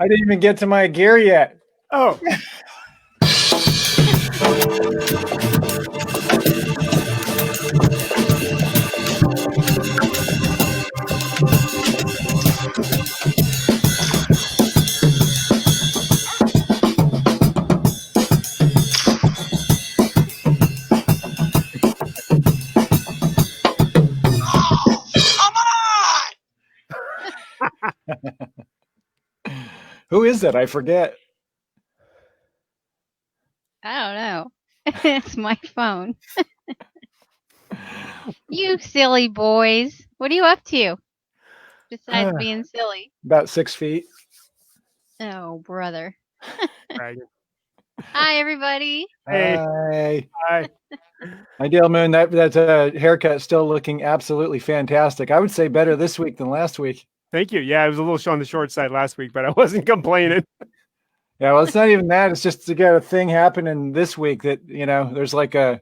I didn't even get to my gear yet. Oh. Who is that? I forget. I don't know. It's my phone. You silly boys. What are you up to? Besides being silly. About 6 feet. Oh, brother. Right. Hi, everybody. Hey. Hi. Ideal Moon, that haircut still looking absolutely fantastic. I would say better this week than last week. Thank you. Yeah, it was a little on the short side last week, but I wasn't complaining. Yeah, well, it's not even that. It's just to get a thing happening this week that, you know, there's like an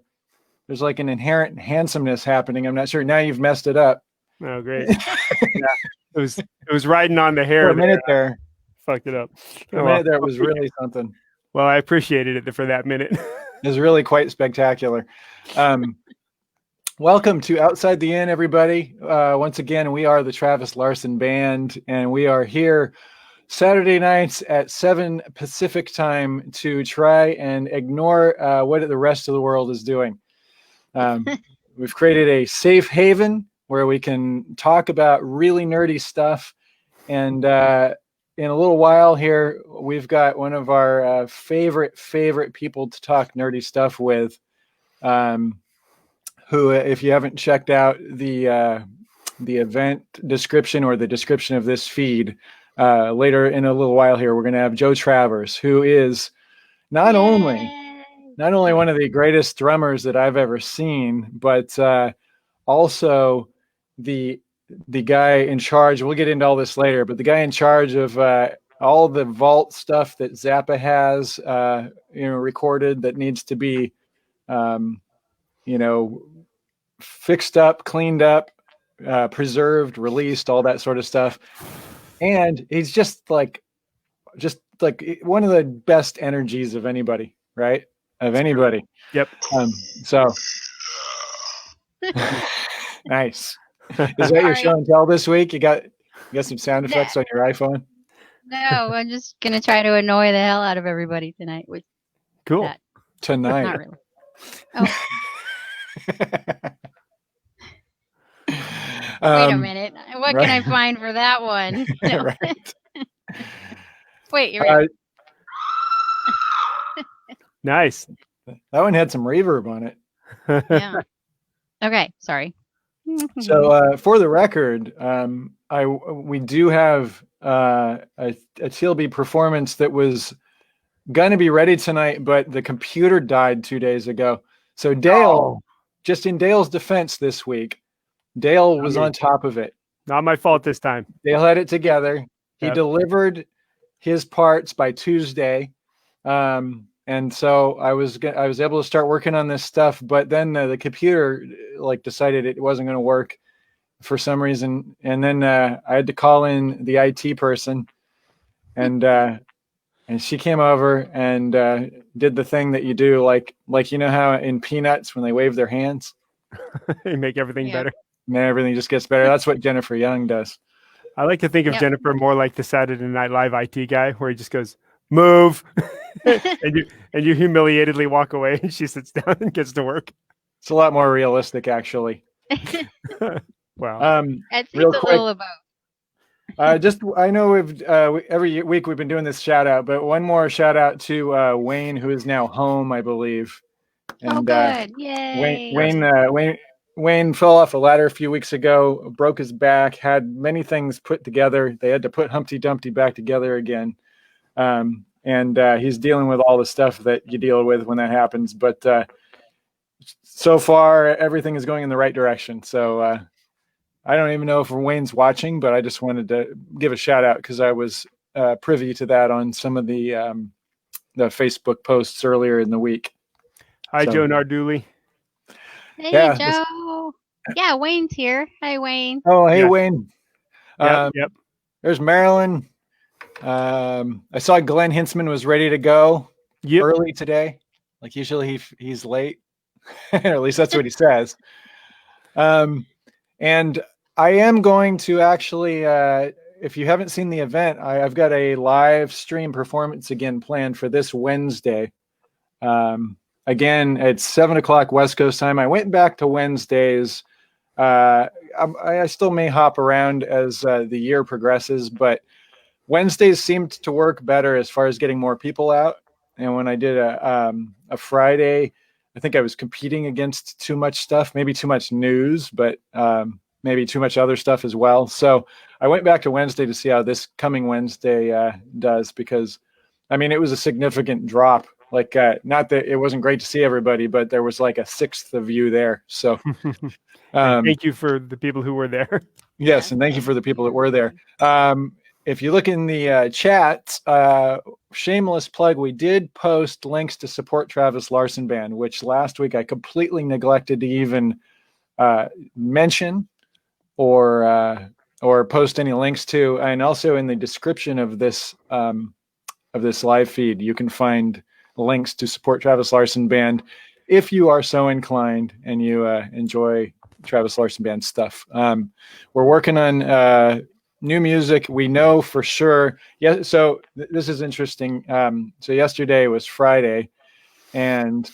inherent handsomeness happening. I'm not sure. Now you've messed it up. Oh, great. Yeah, it was riding on the hair. For a minute there. Fucked it up. For a minute there, it was really something. Well, I appreciated it for that minute. It was really quite spectacular. Welcome to Outside the Inn, everybody. Once again, we are the Travis Larson Band, and we are here Saturday nights at 7 Pacific time to try and ignore what the rest of the world is doing. We've created a safe haven where we can talk about really nerdy stuff. And in a little while here, we've got one of our favorite people to talk nerdy stuff with, who, if you haven't checked out the event description or the description of this feed, later in a little while here, we're going to have Joe Travers, who is not only one of the greatest drummers that I've ever seen, but also the guy in charge. We'll get into all this later, but the guy in charge of all the vault stuff that Zappa has, recorded that needs to be, fixed up, cleaned up, preserved, released, all that sort of stuff. And he's just like one of the best energies of anybody, right? Of anybody. Yep. So nice. Is that your show and tell this week? You got some sound effects on your iPhone? No, I'm just gonna try to annoy the hell out of everybody tonight with cool that. Tonight. Not really. Oh. Wait a minute. What can I find for that one? No. Right. Wait, you're right. Nice. That one had some reverb on it. Yeah. Okay, sorry. So for the record, we do have a TLB performance that was going to be ready tonight, but the computer died 2 days ago. So Dale, just in Dale's defense this week, Dale was on top of it. Not my fault this time. Dale had it together. He delivered his parts by Tuesday. And so I was able to start working on this stuff, but then the computer decided it wasn't going to work for some reason. And then I had to call in the IT person, and she came over and did the thing that you do, like you know how in Peanuts when they wave their hands, they make everything better. And then everything just gets better. That's what Jennifer Young does. I like to think of Jennifer more like the Saturday Night Live IT guy, where he just goes, "Move," and you humiliatedly walk away, and she sits down and gets to work. It's a lot more realistic, actually. Wow. It seems real a quick, little about. I know every week we've been doing this shout out, but one more shout out to Wayne, who is now home, I believe. And good. Yay. Wayne fell off a ladder a few weeks ago, broke his back, had many things put together. They had to put Humpty Dumpty back together again. And he's dealing with all the stuff that you deal with when that happens. But so far, everything is going in the right direction. So I don't even know if Wayne's watching, but I just wanted to give a shout out because I was privy to that on some of the Facebook posts earlier in the week. Hi, Joe Narduli. Hey, Joe. Yeah, Wayne's here. Hi, Wayne. Oh, hey, Wayne. Yep. There's Marilyn. I saw Glenn Hintzman was ready to go early today. Like usually he's late, or at least that's what he says. And I am going to actually, if you haven't seen the event, I've got a live stream performance again planned for this Wednesday. Again, it's 7:00 West Coast time. I went back to Wednesdays. I still may hop around as the year progresses, but Wednesdays seemed to work better as far as getting more people out. And when I did a Friday, I think I was competing against too much stuff, maybe too much news, but maybe too much other stuff as well. So I went back to Wednesday to see how this coming Wednesday does, because, I mean, it was a significant drop. Like, not that it wasn't great to see everybody, but there was like a sixth of you there. So thank you for the people who were there. Yes, and thank you for the people that were there. If you look in the chat, shameless plug, we did post links to support Travis Larson Band, which last week I completely neglected to even mention or post any links to. And also in the description of this live feed, you can find links to support Travis Larson Band if you are so inclined and you enjoy Travis Larson Band stuff. We're working on new music. We know for sure. Yeah. So this is interesting. So yesterday was Friday, and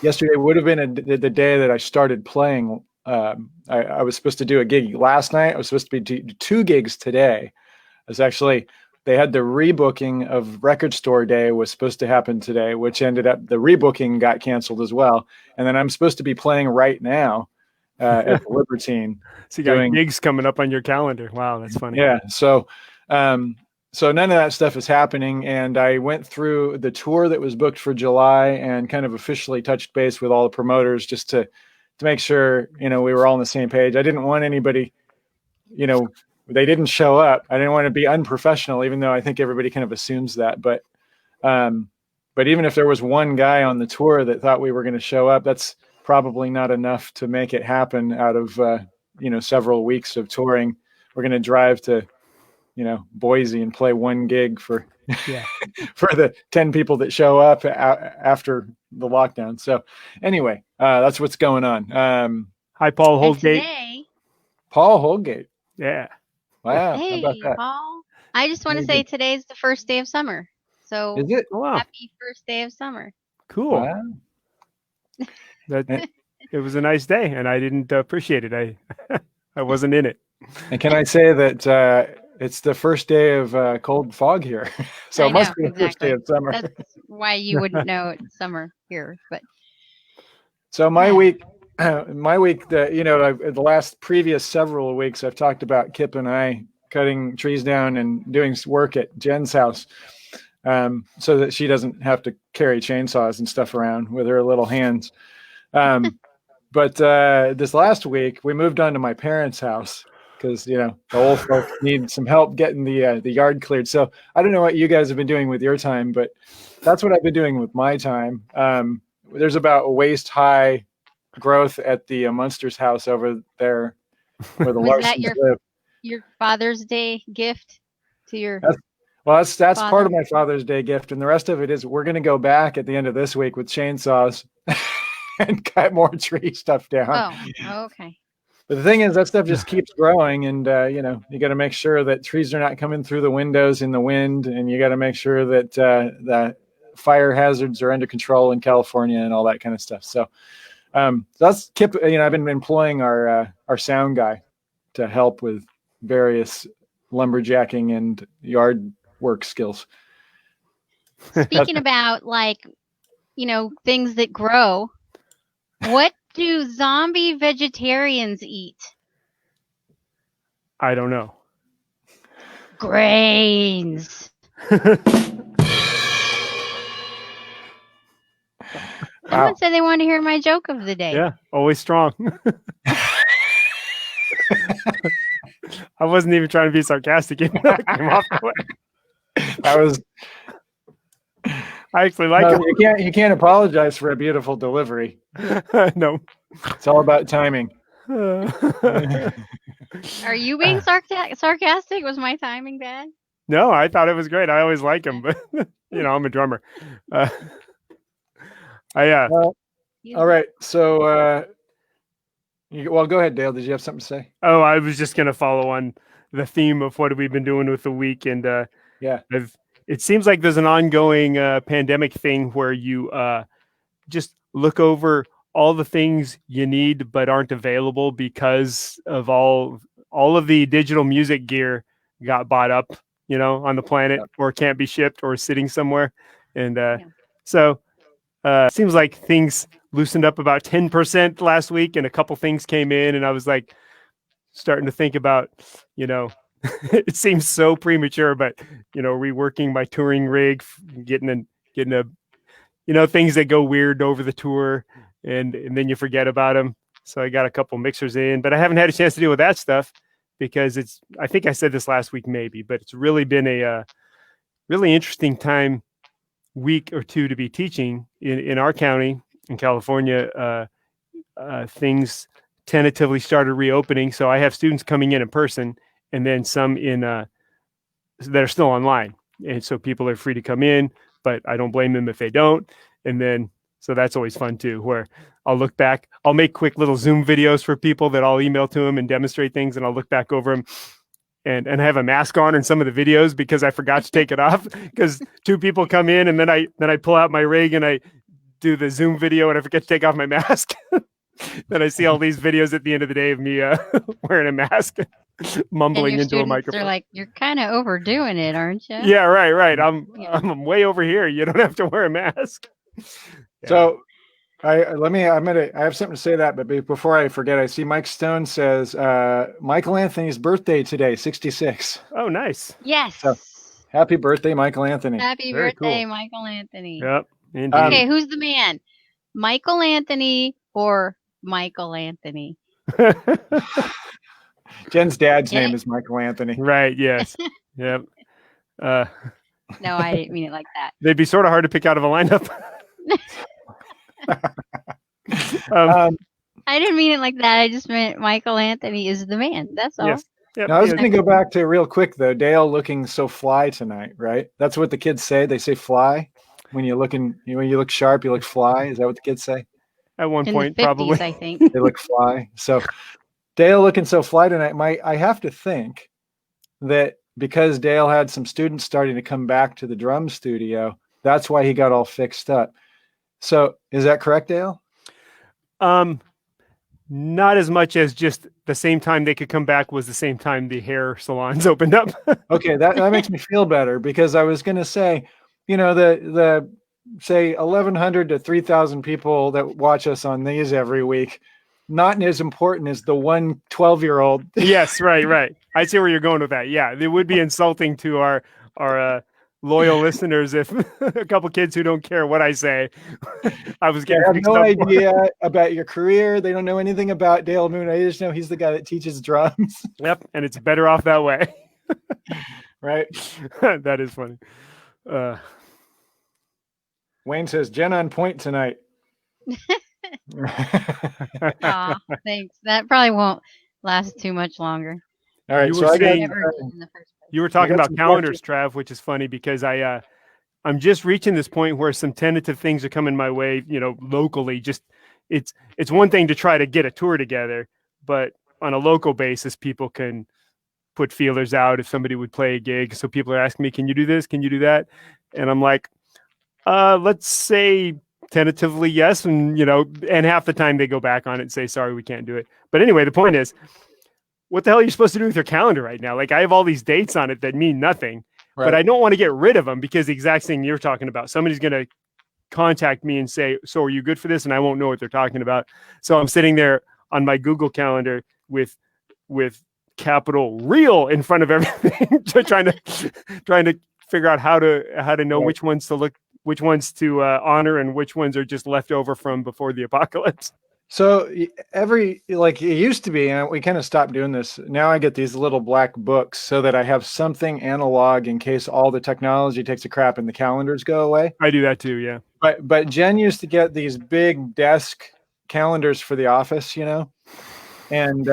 yesterday would have been the day that I started playing. I was supposed to do a gig last night. I was supposed to be two gigs today. They had the rebooking of Record Store Day was supposed to happen today, which ended up the rebooking got canceled as well. And then I'm supposed to be playing right now at the Libertine. So you got gigs coming up on your calendar. Wow, that's funny. Yeah. So none of that stuff is happening. And I went through the tour that was booked for July and kind of officially touched base with all the promoters just to make sure, we were all on the same page. I didn't want anybody, they didn't show up. I didn't want to be unprofessional, even though I think everybody kind of assumes that. But even if there was one guy on the tour that thought we were going to show up, that's probably not enough to make it happen out of, several weeks of touring. We're going to drive to, Boise and play one gig for the 10 people that show up after the lockdown. So anyway, that's what's going on. Hi, Paul Holgate. Paul Holgate. Yeah. Wow. Hey, how about that? Paul. I just want to say today's the first day of summer. So is it? Oh, wow. Happy first day of summer. Cool. Wow. It was a nice day, and I didn't appreciate it. I wasn't in it. And can I say that it's the first day of cold fog here, so it must be the first day of summer. That's why you wouldn't know it's summer here. But so my week, the last previous several weeks, I've talked about Kip and I cutting trees down and doing work at Jen's house, so that she doesn't have to carry chainsaws and stuff around with her little hands. But this last week we moved on to my parents' house because the old folks need some help getting the yard cleared. So I don't know what you guys have been doing with your time, but that's what I've been doing with my time. There's about waist high growth at the Munsters house over there where the Larsons live. Your Father's Day gift to your? That's part of my Father's Day gift, and the rest of it is we're going to go back at the end of this week with chainsaws and cut more tree stuff down. Oh, okay. But the thing is, that stuff just keeps growing, and you got to make sure that trees are not coming through the windows in the wind, and you got to make sure that the fire hazards are under control in California and all that kind of stuff. So that's Kip. I've been employing our sound guy to help with various lumberjacking and yard work skills. Speaking about things that grow, what do zombie vegetarians eat? I don't know. Grains. Someone said they wanted to hear my joke of the day. Yeah, always strong. I wasn't even trying to be sarcastic. It came off the way. That was. I actually like it. You can't apologize for a beautiful delivery. No, it's all about timing. Are you being sarcastic? Was my timing bad? No, I thought it was great. I always like him, but I'm a drummer. Well, all right. So, well, go ahead, Dale. Did you have something to say? Oh, I was just going to follow on the theme of what we've been doing with the week. And Yeah. it seems like there's an ongoing pandemic thing where you just look over all the things you need but aren't available because of all of the digital music gear got bought up, on the planet, or can't be shipped or sitting somewhere. And so it seems like things loosened up about 10% last week, and a couple things came in, and I was like starting to think about, it seems so premature, but reworking my touring rig, getting a things that go weird over the tour, and then you forget about them. So I got a couple mixers in, but I haven't had a chance to deal with that stuff because I think I said this last week maybe, but it's really been a really interesting week or two to be teaching in our county in California. Things tentatively started reopening, so I have students coming in person, and then some that are still online, and so people are free to come in, but I don't blame them if they don't. And then so that's always fun too, where I'll look back, I'll make quick little Zoom videos for people that I'll email to them and demonstrate things, and I'll look back over them and have a mask on in some of the videos because I forgot to take it off, because two people come in and then I pull out my rig and I do the Zoom video and I forget to take off my mask. Then I see all these videos at the end of the day of me wearing a mask, mumbling into a microphone. They're like, "You're kind of overdoing it, aren't you?" Yeah, right. I'm way over here. You don't have to wear a mask. Yeah. So I have something to say that, but before I forget, I see Mike Stone says Michael Anthony's birthday today, 66. Oh, nice. Yes. So, happy birthday, Michael Anthony. Happy birthday, Michael Anthony. Yep. Indeed. Okay, who's the man? Michael Anthony or Michael Anthony? Jen's dad's name is Michael Anthony. Right, yes. Yep. No, I didn't mean it like that. They'd be sort of hard to pick out of a lineup. I didn't mean it like that. I just meant Michael Anthony is the man. That's all. Yes. Yep. Now, I was going to go back to real quick, though. Dale looking so fly tonight, right? That's what the kids say. They say fly. When you look sharp, you look fly. Is that what the kids say? At one In point, the 50s, probably. I think. They look fly. So Dale looking so fly tonight. I have to think that because Dale had some students starting to come back to the drum studio, that's why he got all fixed up. So is that correct, Dale? Not as much as just the same time they could come back was the same time the hair salons opened up. Okay, that makes me feel better, because I was going to say, the say 1,100 to 3,000 people that watch us on these every week, not as important as the 12-year-old. Yes, right. I see where you're going with that. Yeah, it would be insulting to our loyal listeners if a couple kids who don't care what I say, I was getting have no idea about your career. They don't know anything about Dale Moon. I just know he's the guy that teaches drums. Yep, and it's better off that way. Right? That is funny. Wayne says, Jen on point tonight. Aw, thanks. That probably won't last too much longer. All right, you were talking about calendars, Trav, which is funny because I'm just reaching this point where some tentative things are coming my way, locally. Just it's one thing to try to get a tour together, but on a local basis, people can put feelers out if somebody would play a gig. So people are asking me, can you do this? Can you do that? And I'm like, let's say tentatively yes. And, and half the time they go back on it and say, sorry, we can't do it. But anyway, the point is, what the hell are you supposed to do with your calendar right now? Like, I have all these dates on it that mean nothing, but I don't want to get rid of them because the exact thing you're talking about, somebody's going to contact me and say, so are you good for this? And I won't know what they're talking about. So I'm sitting there on my Google Calendar with capital real in front of everything, trying to figure out how to know which ones to look, which ones to honor, and which ones are just left over from before the apocalypse. So like it used to be, and we kind of stopped doing this. Now I get these little black books so that I have something analog in case all the technology takes a crap and the calendars go away. I do that too, yeah. But Jen used to get these big desk calendars for the office, and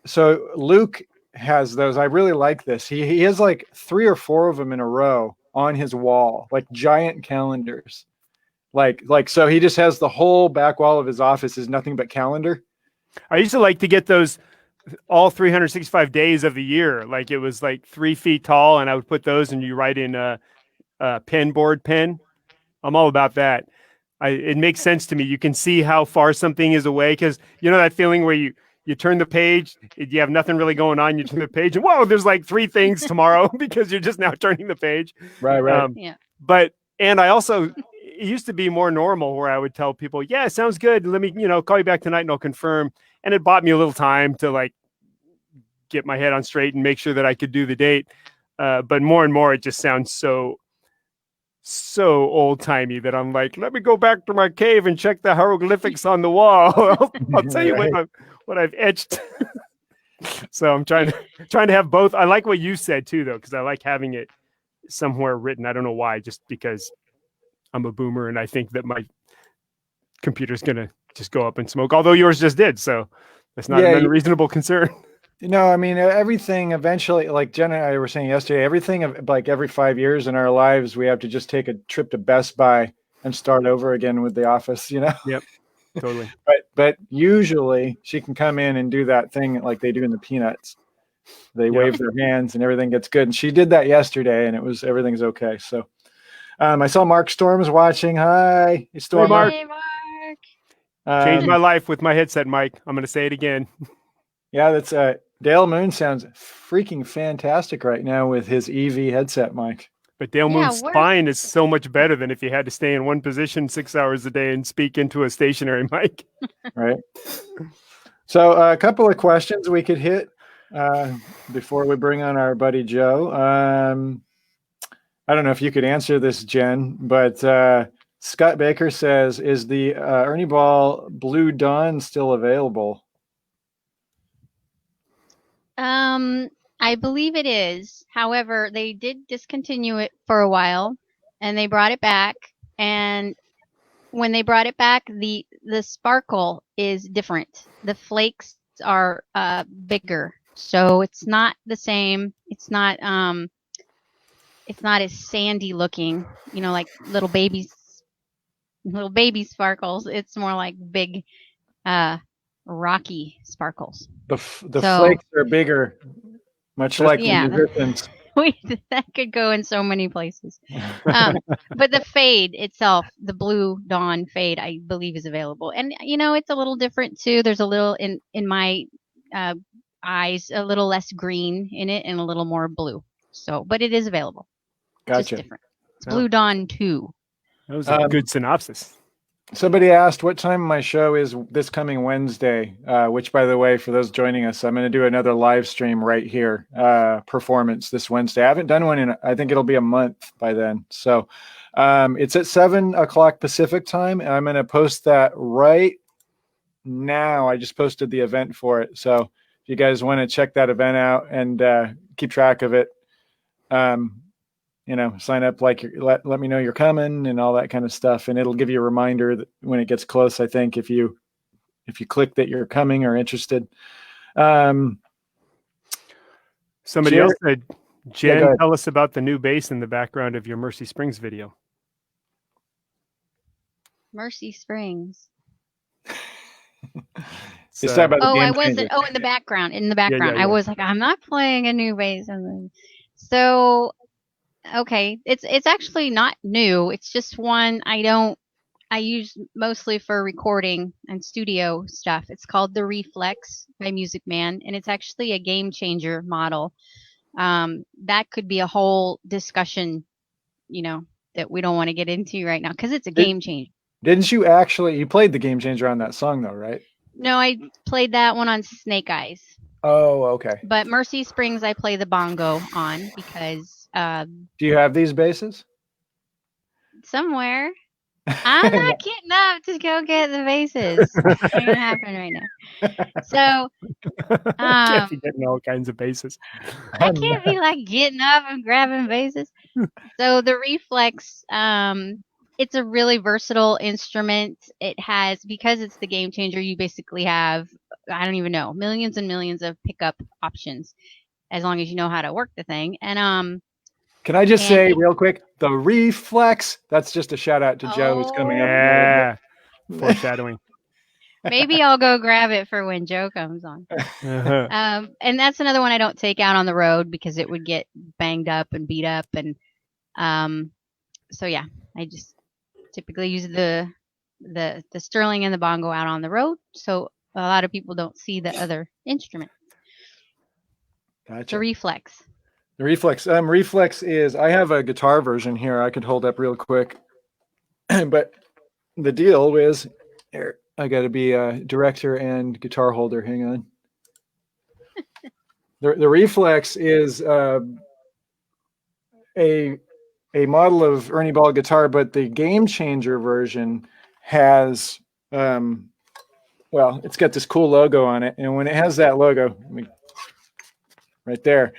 so Luke has those. I really like this. He has like 3 or 4 of them in a row on his wall, like giant calendars. Like so he just has the whole back wall of his office is nothing but calendar. I used to like to get those all 365 days of the year. Like it was like 3 feet tall, and I would put those, and you write in a pen board pen. I'm all about that. It makes sense to me. You can see how far something is away, because you know that feeling where you turn the page, you have nothing really going on. You turn the page, and whoa, there's like 3 things tomorrow because you're just now turning the page. Right. Yeah. And I also, it used to be more normal where I would tell people, yeah, sounds good. Let me, call you back tonight and I'll confirm. And it bought me a little time to like get my head on straight and make sure that I could do the date. But more and more, it just sounds so old timey that I'm like, let me go back to my cave and check the hieroglyphics on the wall. I'll tell you what I've etched. So I'm trying to have both. I like what you said too, though, because I like having it somewhere written. I don't know why, just because I'm a boomer and I think that my computer's gonna just go up in smoke. Although yours just did, so that's not an unreasonable concern. No, I mean, everything eventually, like Jen and I were saying yesterday, everything like every 5 years in our lives, we have to just take a trip to Best Buy and start over again with the office, Yep, totally. But usually she can come in and do that thing like they do in the Peanuts. They wave their hands and everything gets good. And she did that yesterday and everything's okay. So I saw Mark Storms watching. Hi, Storm. Hey, Mark. Hey, Mark. Changed my life with my headset, Mike. I'm going to say it again. Yeah, that's Dale Moon sounds freaking fantastic right now with his EV headset mic. But Dale Moon's spine is so much better than if you had to stay in one position 6 hours a day and speak into a stationary mic. Right. So a couple of questions we could hit before we bring on our buddy Joe. I don't know if you could answer this, Jen, but Scott Baker says, is the Ernie Ball Blue Dawn still available? I believe it is. However, they did discontinue it for a while and they brought it back. And when they brought it back, the sparkle is different. The flakes are bigger. So it's not the same. It's not as sandy looking, like little baby sparkles. It's more like big rocky sparkles. The flakes are bigger, much like the Griffins. That could go in so many places. But the fade itself, the Blue Dawn fade, I believe is available. And, it's a little different too. There's a little in my eyes, a little less green in it and a little more blue. So, but it is available. Gotcha. Just different. It's Blue Dawn 2. That was a good synopsis. Somebody asked what time my show is this coming Wednesday, which, by the way, for those joining us, I'm going to do another live stream right here, performance this Wednesday. I haven't done one in, I think it'll be a month by then. So it's at 7:00 Pacific time. And I'm going to post that right now. I just posted the event for it. So if you guys want to check that event out and keep track of it, sign up, let me know you're coming and all that kind of stuff. And it'll give you a reminder that when it gets close, I think, if you click that you're coming or interested. Somebody else said, Jen, tell us about the new bass in the background of your Mercy Springs video. Mercy Springs. I wasn't. Oh, in the background. Yeah. I was like, I'm not playing a new bass. So, okay, it's actually not new. It's just one I use mostly for recording and studio stuff. It's called the Reflex by Music Man, and it's actually a game changer model. That could be a whole discussion, that we don't want to get into right now because it's a game changer. Didn't you you played the game changer on that song though, right? No, I played that one on Snake Eyes. Oh, okay. But Mercy Springs, I play the bongo on because. Do you have these basses? Somewhere. I'm not getting up to go get the basses. It's not gonna happen right now. So can't be getting all kinds of basses. I can't be like getting up and grabbing basses. So the Reflex, it's a really versatile instrument. It has, because it's the game changer, you basically have, I don't even know, millions and millions of pickup options. as long as you know how to work the thing. And Can I just and say it- real quick, the reflex, that's just a shout out to Joe who's coming up. Yeah. Foreshadowing. maybe I'll go grab it for when Joe comes on. Uh-huh. And that's another one I don't take out on the road because it would get banged up and beat up. And so yeah, I just typically use the Sterling and the bongo out on the road, so a lot of people don't see the other instrument. Gotcha. The reflex. The reflex. Reflex is, I have a guitar version here I could hold up real quick. But the deal is, here, I got to be a director and guitar holder. Hang on. The reflex is a model of Ernie Ball guitar, but the Game Changer version has, well, it's got this cool logo on it. And when it has that logo, right there,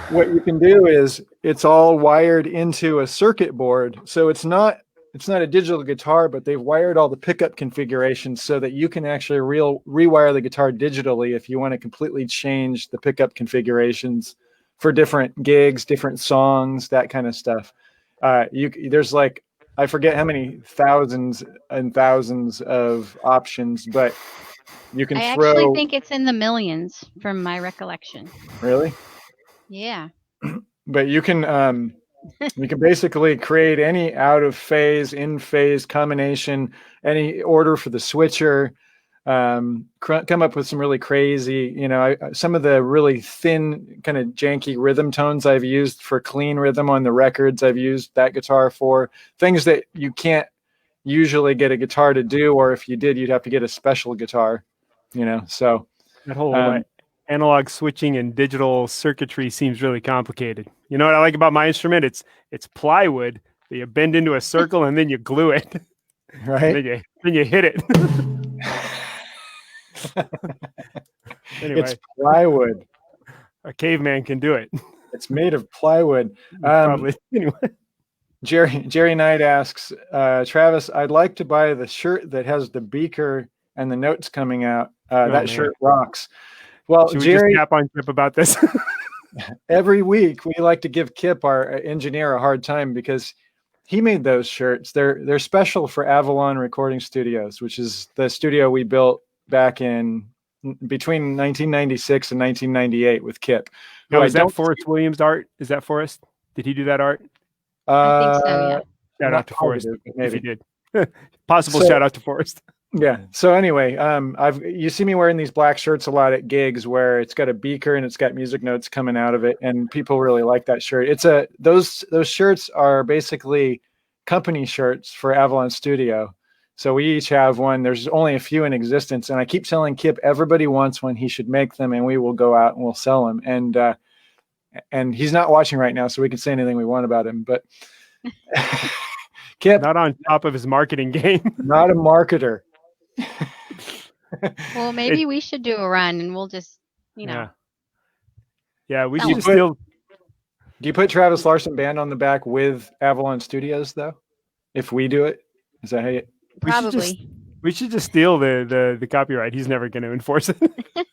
what you can do is it's all wired into a circuit board. So it's not a digital guitar, but they've wired all the pickup configurations so that you can actually rewire the guitar digitally if you want to completely change the pickup configurations for different gigs, different songs, that kind of stuff. There's like, I forget how many thousands and thousands of options, but you can I throw. actually think it's in the millions from my recollection. Really? Yeah. But you can basically create any out of phase, in phase combination, any order for the switcher, come up with some really crazy, some of the really thin kind of janky rhythm tones I've used for clean rhythm on the records. I've used that guitar for things that you can't usually get a guitar to do, or if you did, you'd have to get a special guitar, so That whole analog switching and digital circuitry seems really complicated. You know what I like about my instrument? It's plywood that you bend into a circle and then you glue it. Right. Then you hit it. Anyway, it's plywood. A caveman can do it. It's made of plywood. Probably. Anyway. Jerry Knight asks, Travis, I'd like to buy the shirt that has the beaker and the notes coming out. That shirt rocks. Well, should we Jerry, just tap on Kip about this? Every week we like to give Kip, our engineer, a hard time because he made those shirts. They're special for Avalon Recording Studios, which is the studio we built back in between 1996 and 1998 with Kip. No, is that Forrest Williams' art? Is that Forrest? Did he do that art? I think so, yeah. Shout out to Forrest if he did. Possible So, shout out to Forrest. Yeah. So anyway, you see me wearing these black shirts a lot at gigs where it's got a beaker and it's got music notes coming out of it, and people really like that shirt. Those shirts are basically company shirts for Avalon Studio. So we each have one. There's only a few in existence, and I keep telling Kip everybody wants one. He should make them, and we will go out and we'll sell them. And he's not watching right now, so we can say anything we want about him. But Kip, not on top of his marketing game. Not a marketer. Well, maybe we should do a run, and we'll just, Yeah, we should still. Do you put Travis Larson Band on the back with Avalon Studios though? If we do it, is that how you? Probably. We should just steal the copyright. He's never going to enforce it.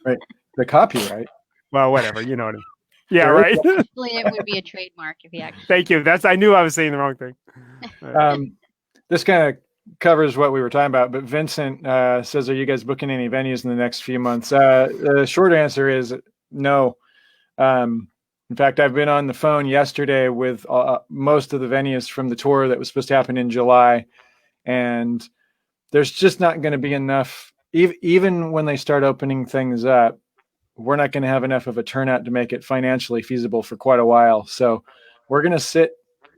Right, the copyright. Well, whatever. You know what I mean. Yeah, right. Actually, it would be a trademark if he actually. Thank you. I knew I was saying the wrong thing. This kind of covers what we were talking about, but Vincent says, are you guys booking any venues in the next few months? The short answer is no. In fact, I've been on the phone yesterday with most of the venues from the tour that was supposed to happen in July, and there's just not going to be enough. Even when they start opening things up, we're not going to have enough of a turnout to make it financially feasible for quite a while. So we're going to sit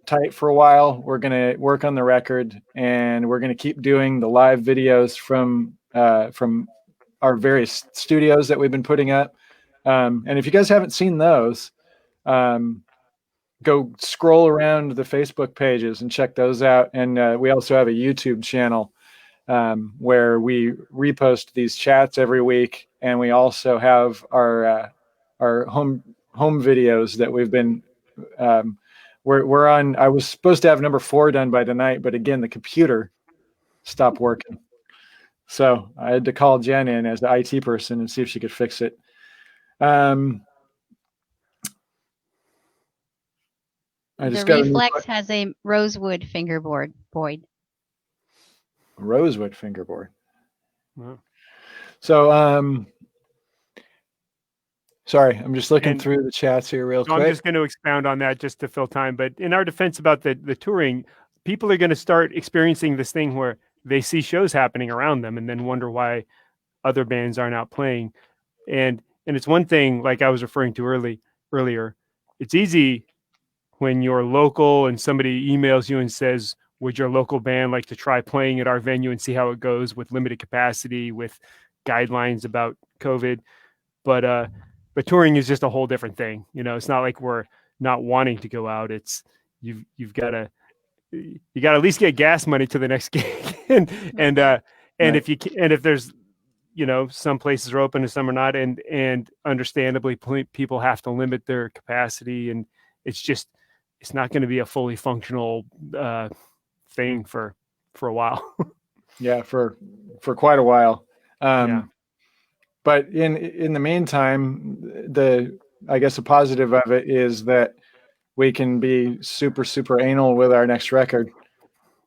tight for a while. We're going to work on the record, and we're going to keep doing the live videos from our various studios that we've been putting up. And if you guys haven't seen those, go scroll around the Facebook pages and check those out. And we also have a YouTube channel where we repost these chats every week, and we also have our home videos that we've been we're on. I was supposed to have number 4 done by tonight, but again, the computer stopped working, so I had to call Jen in as the IT person and see if she could fix it. I The just got a new Reflex has a rosewood fingerboard, Boyd. rosewood fingerboard. Wow. So, sorry, I'm just looking And- through the chats here real So quick. I'm just going to expound on that just to fill time. But in our defense about the touring, people are going to start experiencing this thing where they see shows happening around them and then wonder why other bands aren't out playing. And it's one thing, like I was referring to earlier, it's easy when you're local and somebody emails you and says, would your local band like to try playing at our venue and see how it goes with limited capacity, with guidelines about COVID? But touring is just a whole different thing. You know, it's not like we're not wanting to go out. It's you've got to at least get gas money to the next gig. and Right. if there's, you know, some places are open and some are not, and understandably people have to limit their capacity, and it's not going to be a fully functional thing for a while. Yeah, for quite a while. Yeah. But in the meantime, I guess the positive of it is that we can be super anal with our next record.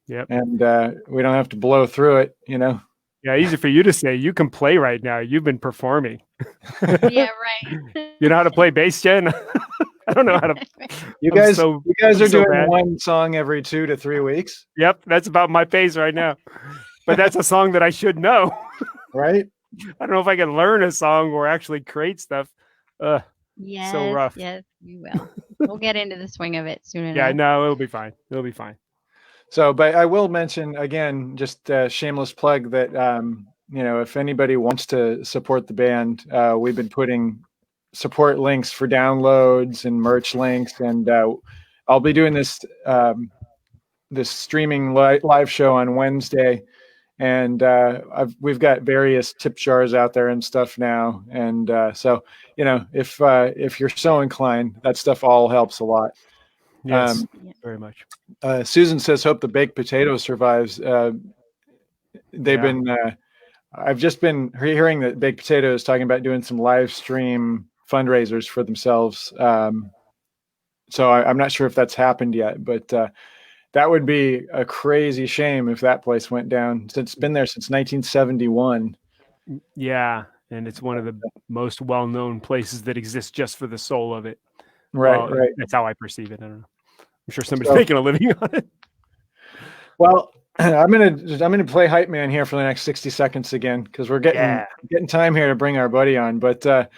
Yep. And we don't have to blow through it, you know. Yeah, easy for you to say. You can play right now. You've been performing. Yeah, right. You know how to play bass, Jen? I don't know how to. You guys are doing bad. one song every 2 to 3 weeks, Yep, that's about my pace right now. But that's a song that I should know. right? I don't know if I can learn a song or actually create stuff. Yes, So rough. yes, we will. We'll get into the swing of it soon enough. Yeah, no, it'll be fine. It'll be fine. So, but I will mention again, just a shameless plug that, you know, if anybody wants to support the band, we've been putting support links for downloads and merch links. And I'll be doing this, this streaming live show on Wednesday. And we've got various tip jars out there and stuff now. And so, you know, if you're so inclined, that stuff all helps a lot. Yes, very much. Susan says, hope the baked potato survives. They've been, I've just been hearing that Baked Potato is talking about doing some live stream fundraisers for themselves. So I'm not sure if that's happened yet, but that would be a crazy shame if that place went down. It's been there since 1971. Yeah, and it's one of the most well-known places that exists just for the soul of it. Right, right. That's how I perceive it. I don't know. I'm sure somebody's making a living on it. Well, I'm gonna play hype man here for the next 60 seconds again, because we're getting time here to bring our buddy on. But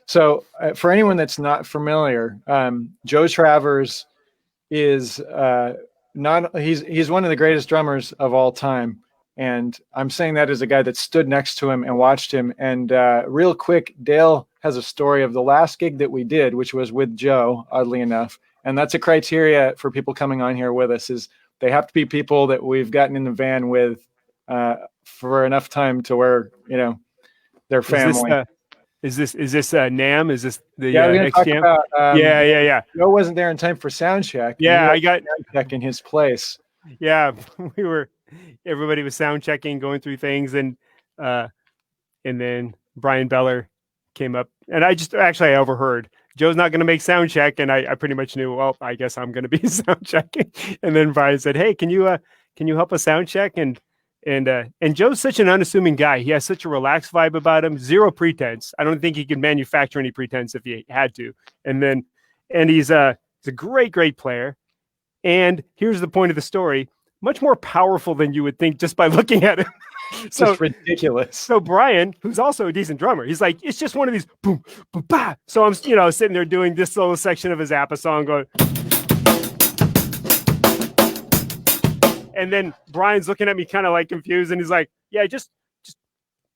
so for anyone that's not familiar, Joe Travers is he's one of the greatest drummers of all time. And I'm saying that as a guy that stood next to him and watched him. And real quick, Dale has a story of the last gig that we did, which was with Joe, oddly enough. And that's a criteria for people coming on here with us, is they have to be people that we've gotten in the van with for enough time to where, you know, their family. Is this NAM? Is this the next talk jam? About, yeah. Joe wasn't there in time for sound check. Yeah, I got sound check in his place. Yeah, everybody was sound checking, going through things, and then Brian Beller came up, and I overheard Joe's not going to make sound check, and I pretty much knew, well, I guess I'm going to be sound checking. And then Brian said, "Hey, can you help us sound check?" And Joe's such an unassuming guy. He has such a relaxed vibe about him, zero pretense. I don't think he could manufacture any pretense if he had to. And he's a great player. And here's the point of the story: much more powerful than you would think just by looking at him. So it's ridiculous. So Brian, who's also a decent drummer, he's like, it's just one of these boom, boom, bah. So I'm, sitting there doing this solo section of a Zappa song, going, and then Brian's looking at me kind of like confused, and he's like, yeah, just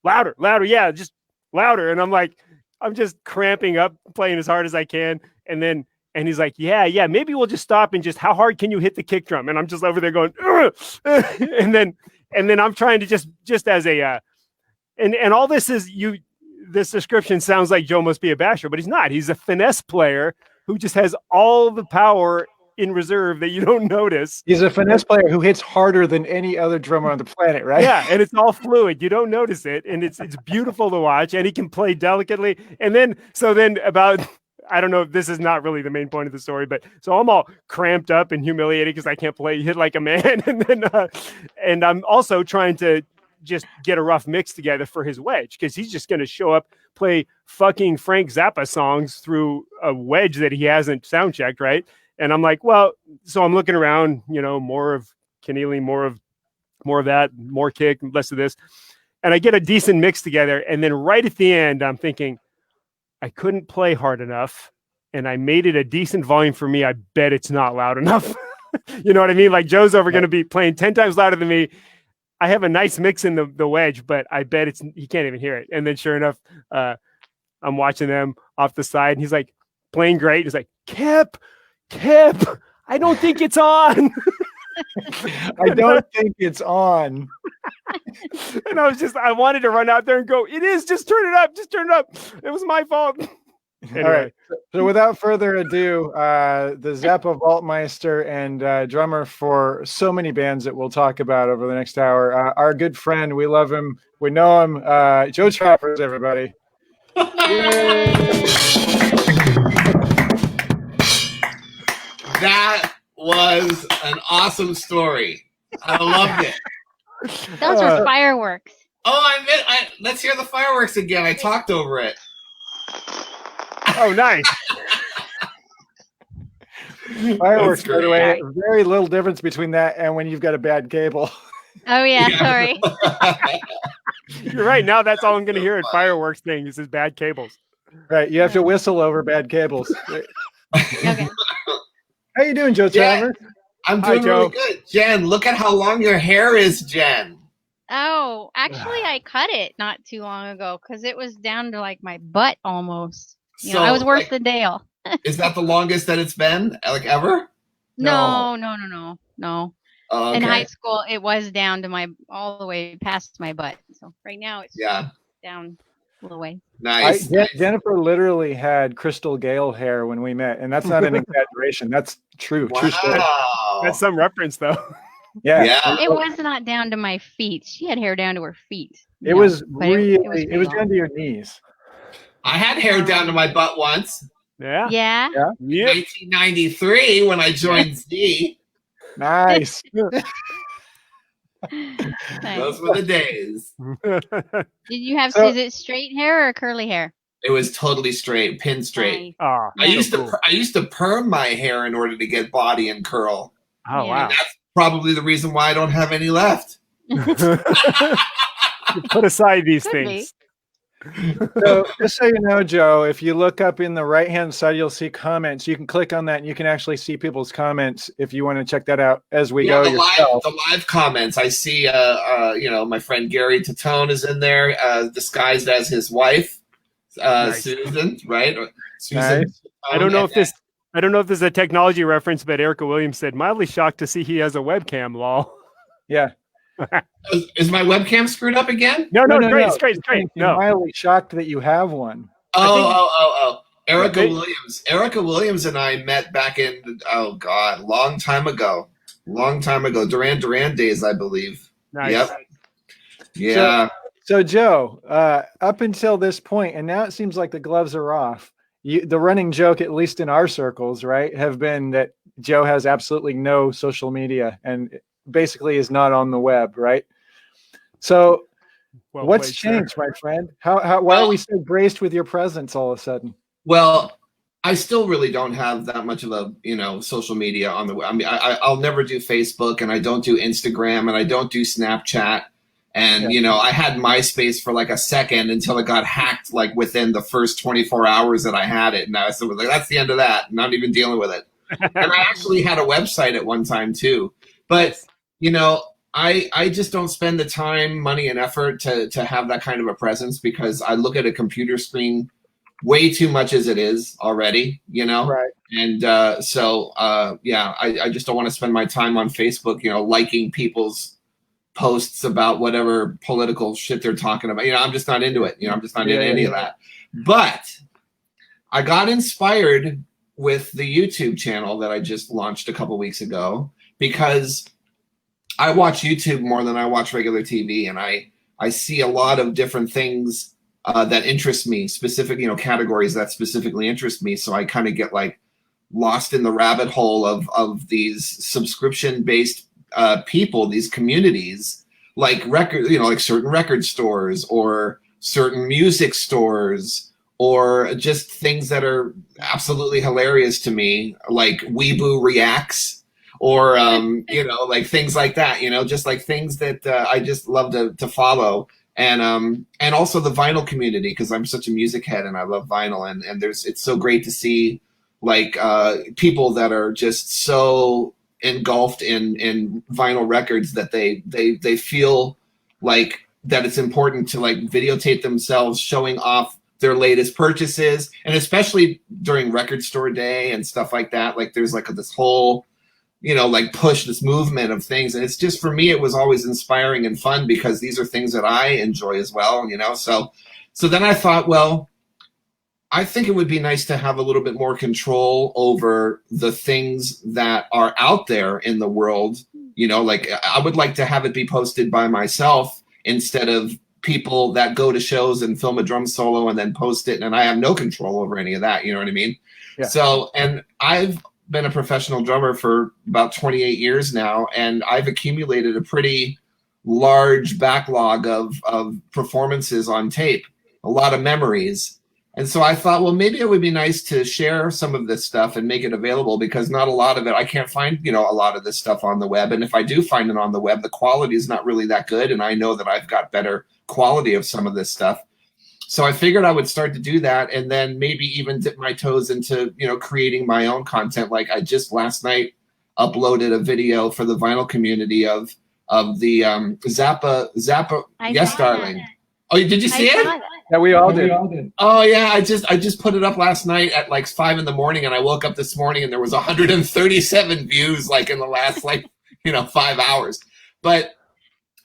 louder, yeah, just louder. And I'm like, I'm just cramping up, playing as hard as I can, and he's like, yeah, maybe we'll just stop and just, how hard can you hit the kick drum? And I'm just over there going, and then I'm trying to just as a, and all this is this description sounds like Joe must be a basher, but he's not. He's a finesse player who just has all the power in reserve that you don't notice. He's a finesse player who hits harder than any other drummer on the planet, right? Yeah, and it's all fluid. You don't notice it, and it's beautiful to watch, and he can play delicately. And then about I don't know if this is not really the main point of the story, but so I'm all cramped up and humiliated because I can't play Hit Like a Man. And I'm also trying to just get a rough mix together for his wedge because he's just going to show up, play fucking Frank Zappa songs through a wedge that he hasn't sound checked, right? And I'm like, well, so I'm looking around, more of Keneally, more of that, more kick, less of this. And I get a decent mix together. And then right at the end, I'm thinking, I couldn't play hard enough. And I made it a decent volume for me. I bet it's not loud enough. You know what I mean? Like Joe's over going to be playing 10 times louder than me. I have a nice mix in the wedge, but I bet he can't even hear it. And then sure enough, I'm watching them off the side. And he's like playing great. He's like, Kip, I don't think it's on. I don't think it's on. And I wanted to run out there and go, it is, just turn it up. It was my fault. Anyway. All right. So without further ado, the Zappa vaultmeister and drummer for so many bands that we'll talk about over the next hour, our good friend, we love him, we know him, Joe Travers, everybody. That was an awesome story. I loved it. Those were fireworks. Oh, let's hear the fireworks again. I talked over it. Oh, nice. Fireworks, by the way, very little difference between that and when you've got a bad cable. Oh, yeah. Sorry. You're right. Now that's all I'm going to hear at fireworks things is bad cables. Right. You have to whistle over bad cables. Okay. How you doing, Joe Travers? I'm doing really good. Jen, look at how long your hair is, Jen. Oh, actually, I cut it not too long ago because it was down to like my butt almost. I was worse than Dale. Is that the longest that it's been, like ever? No. Oh, okay. In high school, it was down to all the way past my butt. So right now it's down a little way. Nice. Jennifer literally had Crystal Gale hair when we met, and that's not an exaggeration. That's true. Wow. True story. That's some reference, though. Yeah. It was not down to my feet. She had hair down to her feet. It was down to your knees. I had hair down to my butt once. Yeah. 1993 when I joined Z. Nice. Those were the days. Did you have is it straight hair or curly hair? It was totally straight, pin straight. Oh, I used to perm my hair in order to get body and curl. Oh, wow. And that's probably the reason why I don't have any left. Put aside these things. So just so you know, Joe, if you look up in the right-hand side, you'll see comments. You can click on that and you can actually see people's comments if you want to check that out as we go yourself. The live comments. I see, my friend Gary Tatone is in there, disguised as his wife, nice. Susan, right? Susan. Nice. I don't know if this is a technology reference, but Erica Williams said, mildly shocked to see he has a webcam, lol. Yeah. Is my webcam screwed up again? No, straight. No. I'm mildly shocked that you have one. Oh. Erica Williams and I met back in, long time ago. Duran Duran days, I believe. Nice. Yep. Yeah. So Joe, up until this point, and now it seems like the gloves are off. The running joke, at least in our circles, right, have been that Joe has absolutely no social media and basically is not on the web, right? So what's changed, my friend? Why are we so graced with your presence all of a sudden? Well, I still really don't have that much of a, social media on the web. I mean, I'll never do Facebook, and I don't do Instagram, and I don't do Snapchat. And, I had MySpace for like a second until it got hacked, like within the first 24 hours that I had it. And I was like, that's the end of that. I'm not even dealing with it. And I actually had a website at one time too. But, I just don't spend the time, money, and effort to have that kind of a presence because I look at a computer screen way too much as it is already, Right. And I just don't want to spend my time on Facebook, liking people's posts about whatever political shit they're talking about. I'm just not into it. I'm just not into any of that. But I got inspired with the YouTube channel that I just launched a couple weeks ago because I watch YouTube more than I watch regular TV, and I see a lot of different things that interest me, specific, categories that specifically interest me. So I kind of get like lost in the rabbit hole of these subscription-based people, these communities, like like certain record stores or certain music stores, or just things that are absolutely hilarious to me, like Weeboo Reacts, or like things like that, just like things that I just love to follow. And also the vinyl community, because I'm such a music head and I love vinyl, and it's so great to see like people that are just so engulfed in vinyl records that they feel like that it's important to like videotape themselves showing off their latest purchases, and especially during record store day and stuff like that. Like there's like this whole like push, this movement of things. And it's just, for me, it was always inspiring and fun because these are things that I enjoy as well, So then I thought, well, I think it would be nice to have a little bit more control over the things that are out there in the world. Like I would like to have it be posted by myself instead of people that go to shows and film a drum solo and then post it. And I have no control over any of that. You know what I mean? Yeah. So, and I've been a professional drummer for about 28 years now, and I've accumulated a pretty large backlog of performances on tape, a lot of memories. And so I thought, well, maybe it would be nice to share some of this stuff and make it available, because not a lot of it, I can't find, a lot of this stuff on the web. And if I do find it on the web, the quality is not really that good. And I know that I've got better quality of some of this stuff. So I figured I would start to do that, and then maybe even dip my toes into, creating my own content. Like I just last night uploaded a video for the vinyl community of the Zappa. Yes, darling. Oh, did you see it? Yeah, we all did. Oh yeah, I just put it up last night at like 5 a.m, and I woke up this morning and there was 137 views like in the last 5 hours. But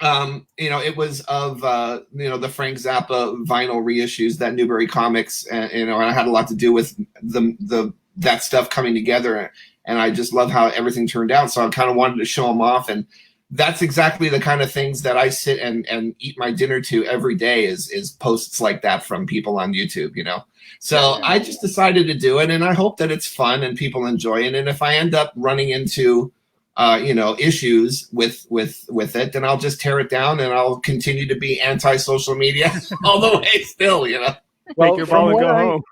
it was of the Frank Zappa vinyl reissues that Newbury Comics, and I had a lot to do with that stuff coming together, and I just love how everything turned out. So I kind of wanted to show them off, and that's exactly the kind of things that I sit and eat my dinner to every day is posts like that from people on YouTube, So I just decided to do it, and I hope that it's fun and people enjoy it. And if I end up running into issues with it, then I'll just tear it down, and I'll continue to be anti-social media all the way still, Well, take your ball and go home.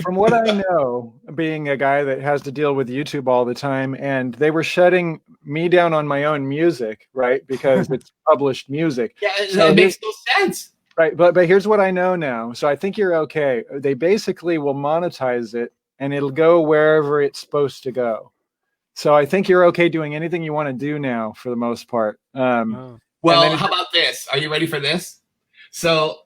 From what I know, being a guy that has to deal with YouTube all the time, and they were shutting me down on my own music, right? Because it's published music. Yeah, so it makes no sense. Right, but here's what I know now. So I think you're okay. They basically will monetize it, and it'll go wherever it's supposed to go. So I think you're okay doing anything you want to do now, for the most part. Well, how about this? Are you ready for this? So,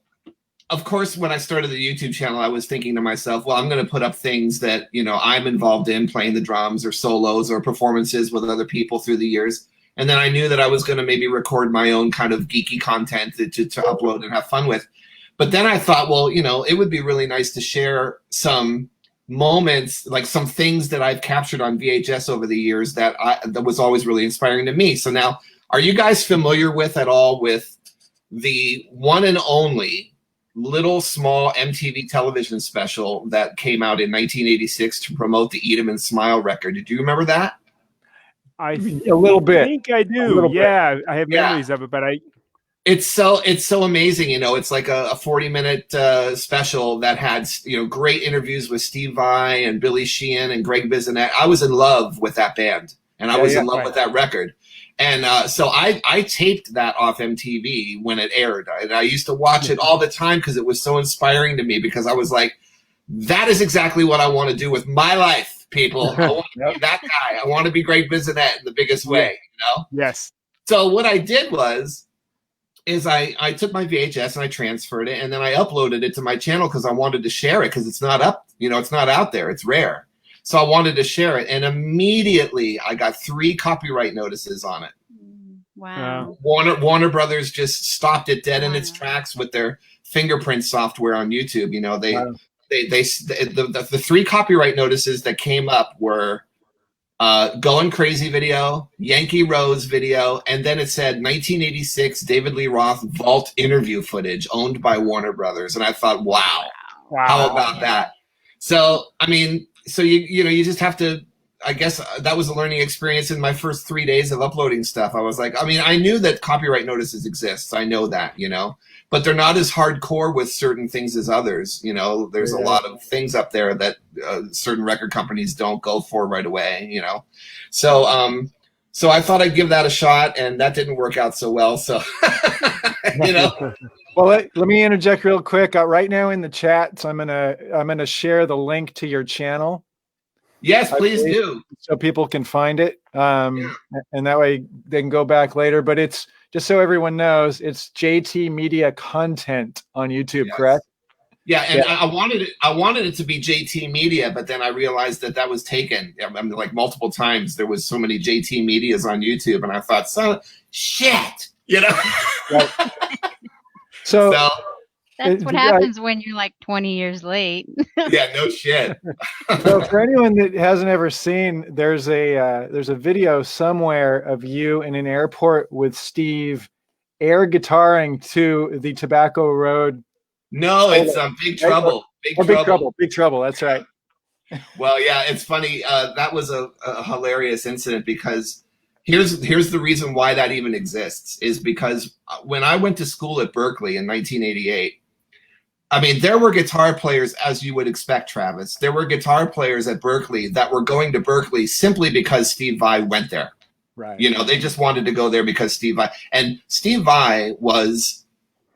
of course, when I started the YouTube channel, I was thinking to myself, well, I'm going to put up things that, I'm involved in, playing the drums or solos or performances with other people through the years. And then I knew that I was going to maybe record my own kind of geeky content to upload and have fun with. But then I thought, well, it would be really nice to share some moments, like some things that I've captured on VHS over the years that was always really inspiring to me. So now, are you guys familiar with the one and only little small MTV television special that came out in 1986 to promote the Eat 'Em and Smile record? Did you remember that? A little bit. I think I do. Yeah, I have memories of it, but It's so amazing, It's like a 40-minute special that had great interviews with Steve Vai and Billy Sheehan and Greg Bissonette. I was in love with that band, and I was in love with that record, and so I taped that off MTV when it aired, and I used to watch it all the time because it was so inspiring to me. Because I was like, that is exactly what I want to do with my life, people. I want to be that guy. I want to be Greg Bissonette in the biggest way, Yes. So what I did is I took my VHS and I transferred it, and then I uploaded it to my channel because I wanted to share it, because it's not up, it's not out there, it's rare. So I wanted to share it, and immediately I got 3 copyright notices on it. Wow. Warner Brothers just stopped it dead in its tracks with their fingerprint software on YouTube. The 3 copyright notices that came up were Going Crazy video, Yankee Rose video, and then it said 1986 David Lee Roth vault interview footage owned by Warner Brothers. And I thought, wow. How about that? So, I mean, so you just have to, I guess that was a learning experience in my first 3 days of uploading stuff. I was like, I mean, I knew that copyright notices exist. I know that, but they're not as hardcore with certain things as others. There's a lot of things up there that certain record companies don't go for right away, So, so I thought I'd give that a shot, and that didn't work out so well. So, Well, let me interject real quick. Right now in the chat, so I'm gonna share the link to your channel. Yes, please do, so people can find it, and that way they can go back later. But it's just so everyone knows, it's JT Media Content on YouTube, correct? Yeah, and I wanted it to be JT Media, but then I realized that was taken. I mean, like multiple times, there was so many JT Medias on YouTube, and I thought, so shit, Right. So that's what happens when you're like 20 years late. Yeah, no shit. So for anyone that hasn't ever seen, there's a video somewhere of you in an airport with Steve air guitaring to the Tobacco Road. No, it's Big Trouble. Big Trouble. That's right. Well, yeah, it's funny. That was a hilarious incident because here's the reason why that even exists is because when I went to school at Berklee in 1988, I mean, there were guitar players, as you would expect, Travis. There were guitar players at Berklee that were going to Berklee simply because Steve Vai went there. Right. They just wanted to go there because Steve Vai. And Steve Vai was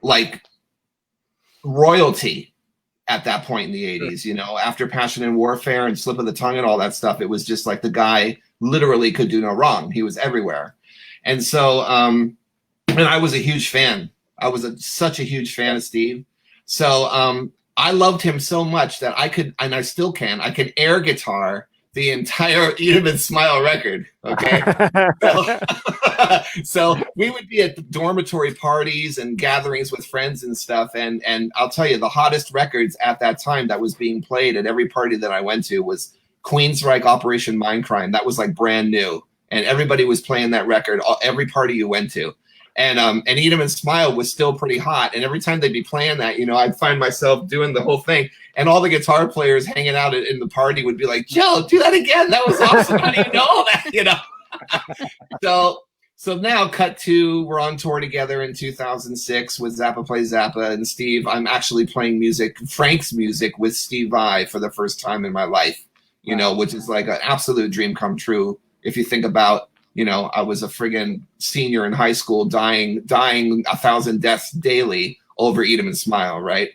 like royalty at that point in the 80s. After Passion and Warfare and Slip of the Tongue and all that stuff, it was just like the guy literally could do no wrong. He was everywhere. And so, and I was a huge fan. I was such a huge fan of Steve. So I loved him so much that I could, and I still can, I can air guitar the entire Eat 'Em and Smile record. Okay. So we would be at the dormitory parties and gatherings with friends and stuff. And I'll tell you, the hottest records at that time that was being played at every party that I went to was Queensryche Operation Mindcrime. That was like brand new. And everybody was playing that record, every party you went to. And Eat 'Em and Smile was still pretty hot. And every time they'd be playing that, I'd find myself doing the whole thing. And all the guitar players hanging out in the party would be like, Joe, do that again. That was awesome. How do you know that? So now cut to, we're on tour together in 2006 with Zappa Plays Zappa and Steve. I'm actually playing music, Frank's music with Steve Vai for the first time in my life, which is like an absolute dream come true. If you think about, I was a friggin' senior in high school dying 1,000 deaths daily over Eat 'Em and Smile, right?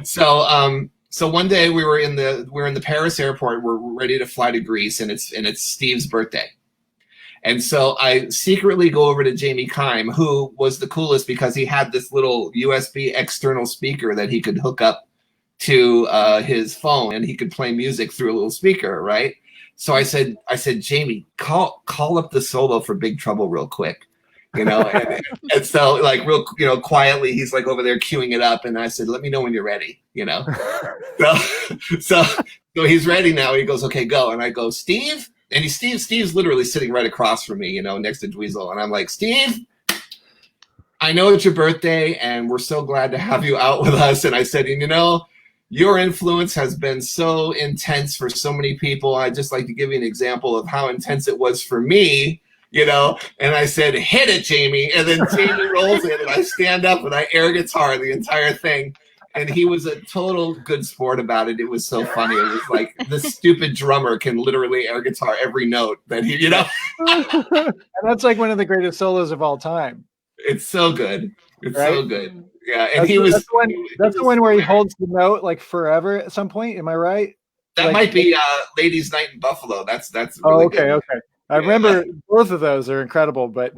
So one day we're in the Paris airport, we're ready to fly to Greece, and it's Steve's birthday. And so I secretly go over to Jamie Kime, who was the coolest because he had this little USB external speaker that he could hook up to his phone, and he could play music through a little speaker, right? So I said, Jamie, call up the solo for Big Trouble real quick, and so like real, quietly, he's like over there queuing it up. And I said, let me know when you're ready, So he's ready now. He goes, okay, go. And I go, Steve. And Steve's literally sitting right across from me, next to Dweezil. And I'm like, Steve, I know it's your birthday and we're so glad to have you out with us. And I said, your influence has been so intense for so many people. I'd just like to give you an example of how intense it was for me, and I said, hit it, Jamie. And then Jamie rolls in and I stand up and I air guitar the entire thing. And he was a total good sport about it. It was so funny. It was like this stupid drummer can literally air guitar every note that he, And that's like one of the greatest solos of all time. It's so good. It's right? So good. Yeah, and that's the one where he holds the note like forever at some point. Am I right? That might be Ladies' Night in Buffalo. That's really okay, good. Okay. I remember both of those are incredible, but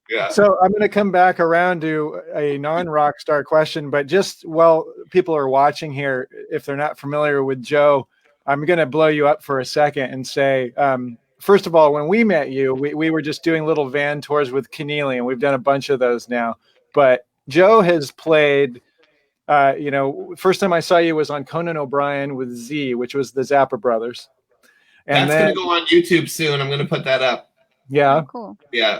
yeah. So I'm going to come back around to a non-rock star question, but just while people are watching here, if they're not familiar with Joe, I'm going to blow you up for a second and say, first of all, when we met you, we were just doing little van tours with Keneally, and we've done a bunch of those now. But Joe has played, first time I saw you was on Conan O'Brien with Z, which was the Zappa Brothers. And that's going to go on YouTube soon. I'm going to put that up. Yeah. Oh, cool. Yeah.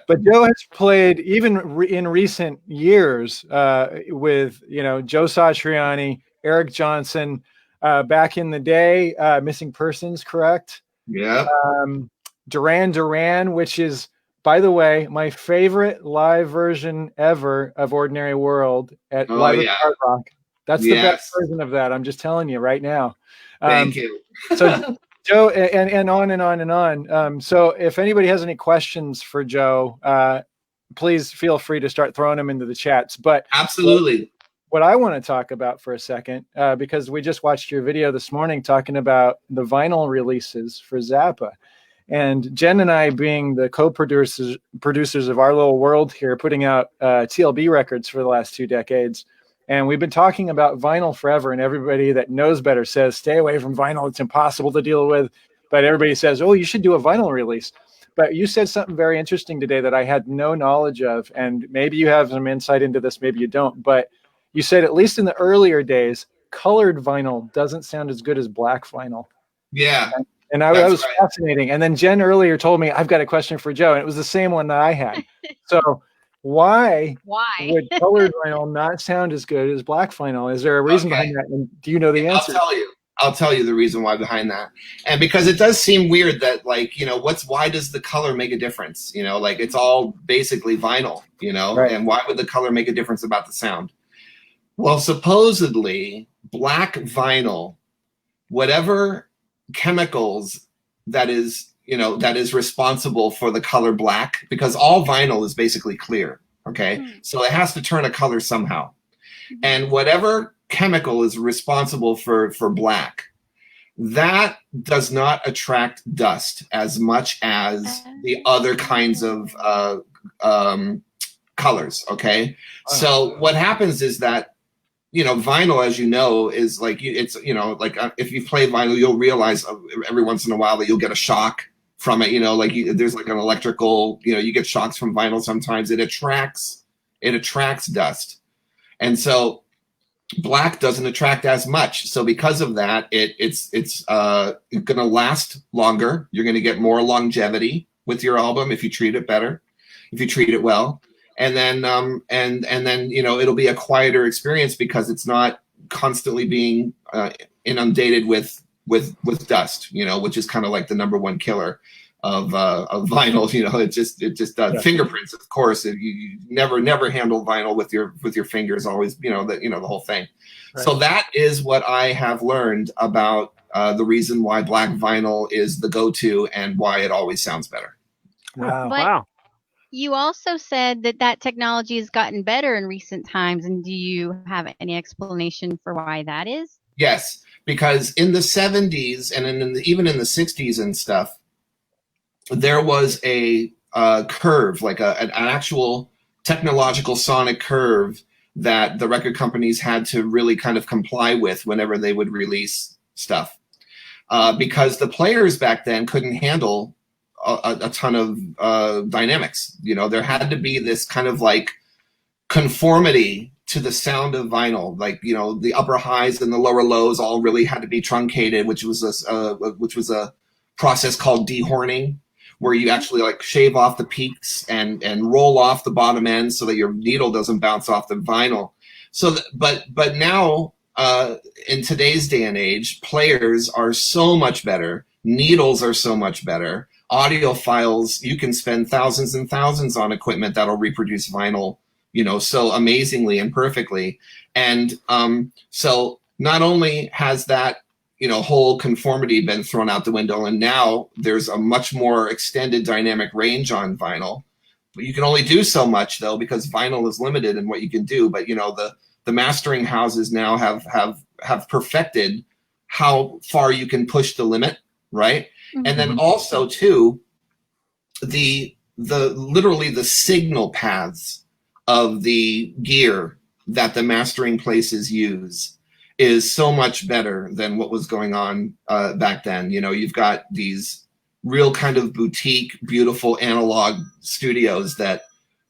But Joe has played even in recent years with, Joe Satriani, Eric Johnson, back in the day, Missing Persons, correct? Yeah. Duran Duran, which is, by the way, my favorite live version ever of Ordinary World at Live at Hard Rock. That's the best version of that. I'm just telling you right now. Thank you. So Joe, and on and on and on. So if anybody has any questions for Joe, please feel free to start throwing them into the chats. But absolutely, what I want to talk about for a second, because we just watched your video this morning talking about the vinyl releases for Zappa. And Jen and I, being the co-producers of our little world here, putting out TLB records for the last 2 decades. And we've been talking about vinyl forever, and everybody that knows better says, stay away from vinyl. It's impossible to deal with. But everybody says, oh, you should do a vinyl release. But you said something very interesting today that I had no knowledge of. And maybe you have some insight into this, maybe you don't. But you said, at least in the earlier days, colored vinyl doesn't sound as good as black vinyl. Yeah. And that was fascinating. And then Jen earlier told me, I've got a question for Joe. And it was the same one that I had. So why would colored vinyl not sound as good as black vinyl? Is there a reason behind that? And do you know the answer? I'll tell you the reason why behind that. And because it does seem weird that, like, why does the color make a difference? Like, it's all basically vinyl, Right. And why would the color make a difference about the sound? Well, supposedly black vinyl, whatever chemicals that is responsible for the color black, because all vinyl is basically clear. Okay. So it has to turn a color somehow. And whatever chemical is responsible for black, that does not attract dust as much as the other kinds of colors. Okay. So what happens is that, vinyl, as you know, is like, it's, if you play vinyl, you'll realize every once in a while that you'll get a shock from it. There's like an electrical, you get shocks from vinyl. Sometimes it attracts dust. And so black doesn't attract as much. So because of that, it's going to last longer. You're going to get more longevity with your album if you treat it better, if you treat it well. And then, and then, it'll be a quieter experience because it's not constantly being inundated with dust, which is kind of like the number one killer of vinyl. It just does. Fingerprints, of course. You never handle vinyl with your fingers. Always, the whole thing. Right. So that is what I have learned about the reason why black vinyl is the go-to and why it always sounds better. Wow. You also said that technology has gotten better in recent times, and do you have any explanation for why that is? Yes, because in the 70s and even in the 60s and stuff, there was a curve, like an actual technological sonic curve that the record companies had to really kind of comply with whenever they would release stuff, because the players back then couldn't handle a ton of dynamics. There had to be this kind of like conformity to the sound of vinyl. Like, the upper highs and the lower lows all really had to be truncated, which was a process called dehorning, where you actually like shave off the peaks and roll off the bottom end so that your needle doesn't bounce off the vinyl. So, but now in today's day and age, players are so much better. Needles are so much better. Audio files, you can spend thousands and thousands on equipment that'll reproduce vinyl, so amazingly and perfectly. And so not only has that, whole conformity been thrown out the window, and now there's a much more extended dynamic range on vinyl. But you can only do so much, though, because vinyl is limited in what you can do. But the mastering houses now have perfected how far you can push the limit, right? Mm-hmm. And then also too, literally the signal paths of the gear that the mastering places use is so much better than what was going on back then. You've got these real kind of boutique, beautiful analog studios that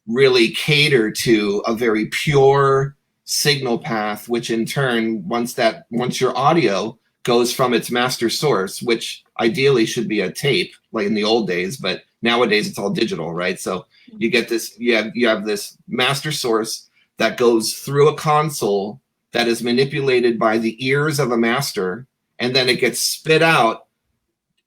really cater to a very pure signal path, which in turn, once your audio goes from its master source, which ideally should be a tape, like in the old days, but nowadays it's all digital, right? So you get this, you have this master source that goes through a console that is manipulated by the ears of a master, and then it gets spit out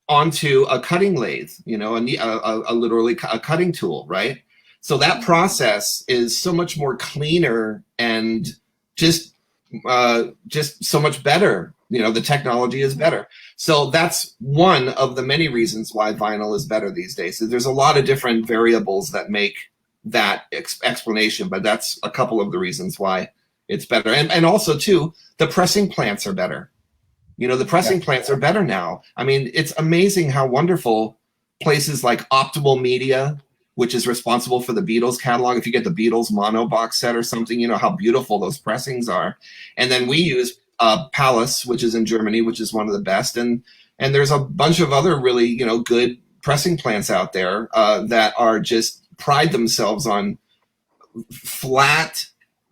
onto a cutting lathe, you know, a literally a cutting tool, right? So that process is so much more cleaner and just so much better. You know, the technology is better. So that's one of the many reasons why vinyl is better these days. So there's a lot of different variables that make that explanation, but that's a couple of the reasons why it's better. And also too, the pressing plants are better. You know, the pressing plants are better now. I mean, it's amazing how wonderful places like Optimal Media, which is responsible for the Beatles catalog. If you get the Beatles mono box set or something, you know how beautiful those pressings are. And then we use Palace, which is in Germany, which is one of the best. And there's a bunch of other really, you know, good pressing plants out there that are just pride themselves on flat,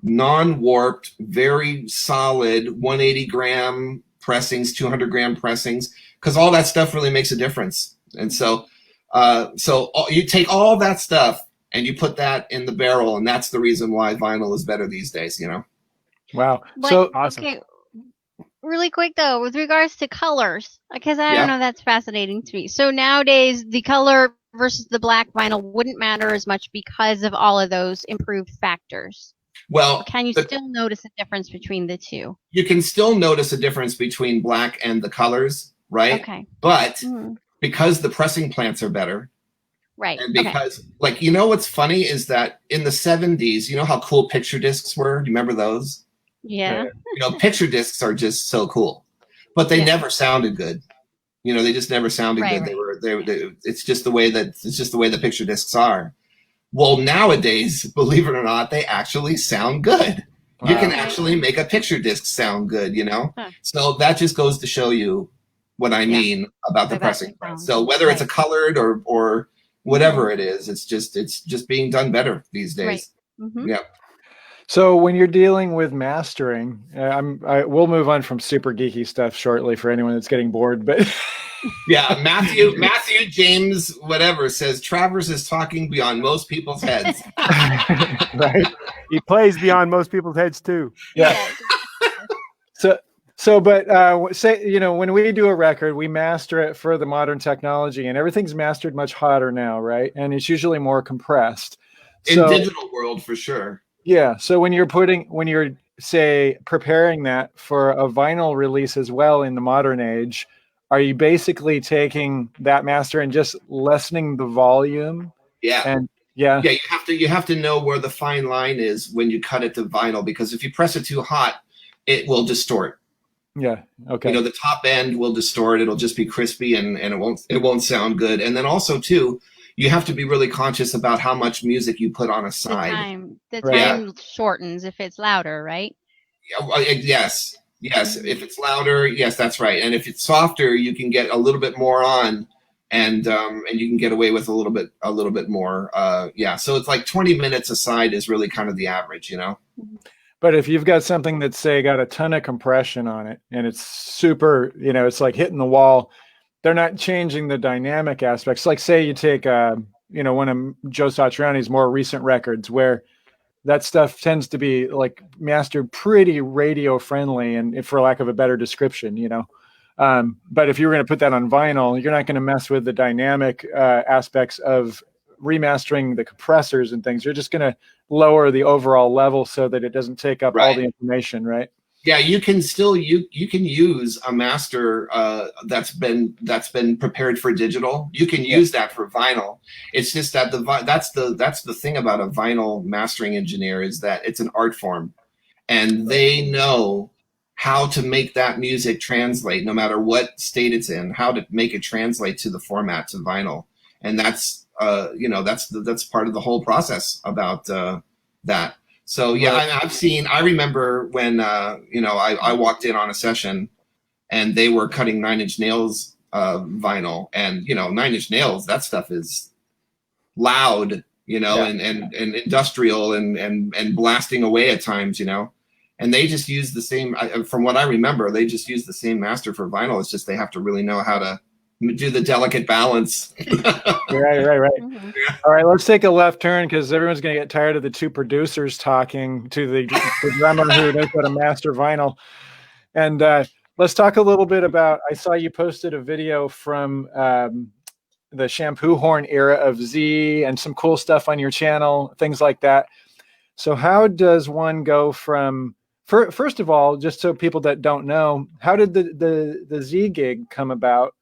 non-warped, very solid 180 gram pressings, 200 gram pressings, because all that stuff really makes a difference. And so you take all that stuff and you put that in the barrel, and that's the reason why vinyl is better these days, you know? Wow. But, So awesome. okay, really quick though, with regards to colors, because I don't know, that's fascinating to me. So nowadays, the color versus the black vinyl wouldn't matter as much because of all of those improved factors. Well, or can you still notice a difference between the two? You can still notice a difference between black and the colors, right? Okay. But because the pressing plants are better, right? And because, like, you know what's funny is that in the 70s, you know how cool picture discs were? Do you remember those? Yeah. You know, picture discs are just so cool, but they never sounded good. You know, they just never sounded good. They it's just the way the picture discs are. Well, nowadays, believe it or not, they actually sound good. Wow. You can actually make a picture disc sound good, you know? So that just goes to show you what I mean about the pressing press. So whether it's a colored or whatever it is, it's just being done better these days. Yeah. So when you're dealing with mastering, we'll move on from super geeky stuff shortly for anyone that's getting bored, but yeah, Matthew James whatever says Travers is talking beyond most people's heads. Right. He plays beyond most people's heads too. Yeah. But say, you know, when we do a record, we master it for the modern technology, and everything's mastered much hotter now, right? And it's usually more compressed. In digital world, for sure. Yeah. So when you're say preparing that for a vinyl release as well in the modern age, are you basically taking that master and just lessening the volume? Yeah. And you have to know where the fine line is when you cut it to vinyl, because if you press it too hot, it will distort. Yeah. Okay. You know, the top end will distort. It'll just be crispy and it won't sound good. And then also too, you have to be really conscious about how much music you put on a side. The time shortens if it's louder, right? Yes. If it's louder, yes, that's right. And if it's softer, you can get a little bit more on, and you can get away with a little bit more. So it's like 20 minutes a side is really kind of the average, you know. But if you've got something that's, say, got a ton of compression on it and it's super, you know, it's like hitting the wall, they're not changing the dynamic aspects. Like, say you take, you know, one of Joe Satriani's more recent records where that stuff tends to be like mastered pretty radio friendly, and for lack of a better description, you know. But if you were going to put that on vinyl, you're not going to mess with the dynamic aspects of remastering the compressors and things. You're just going to lower the overall level so that it doesn't take up all the information, right? Yeah, you can still you can use a master that's been prepared for digital. You can use that for vinyl. It's just that that's the thing about a vinyl mastering engineer is that it's an art form, and they know how to make that music translate, no matter what state it's in, how to make it translate to the format to vinyl, and that's that's part of the whole process about that. So I remember when I walked in on a session and they were cutting 9 Inch Nails vinyl, and 9 Inch Nails, that stuff is loud, and industrial and blasting away at times, and they just use the same. From what I remember, they just use the same master for vinyl. It's just they have to really know how to do the delicate balance. Right. Mhm. All right, let's take a left turn because everyone's going to get tired of the two producers talking to the drummer who knows how to master vinyl. And let's talk a little bit about, I saw you posted a video from the shampoo horn era of Z and some cool stuff on your channel, things like that. So how does one go from, first of all, just so people that don't know, how did the Z gig come about?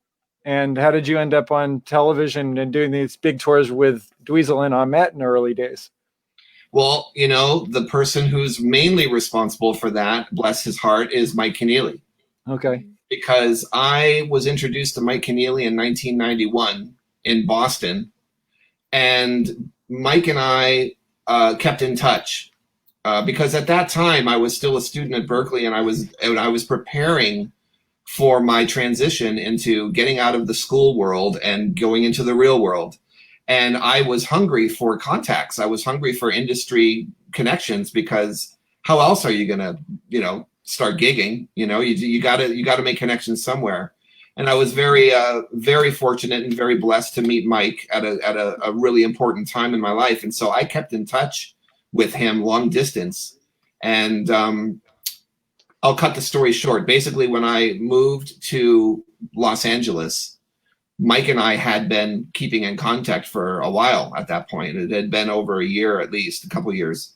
And how did you end up on television and doing these big tours with Dweezil and Ahmet in the early days? Well, the person who's mainly responsible for that, bless his heart, is Mike Keneally. Okay. Because I was introduced to Mike Keneally in 1991 in Boston, and Mike and I kept in touch because at that time I was still a student at Berkeley, and I was preparing for my transition into getting out of the school world and going into the real world. And I was hungry for contacts. I was hungry for industry connections, because how else are you going to, start gigging? You got to make connections somewhere. And I was very, very fortunate and very blessed to meet Mike at a really important time in my life. And so I kept in touch with him long distance. And I'll cut the story short. Basically, when I moved to Los Angeles, Mike and I had been keeping in contact for a while at that point. It had been over a year, at least a couple years.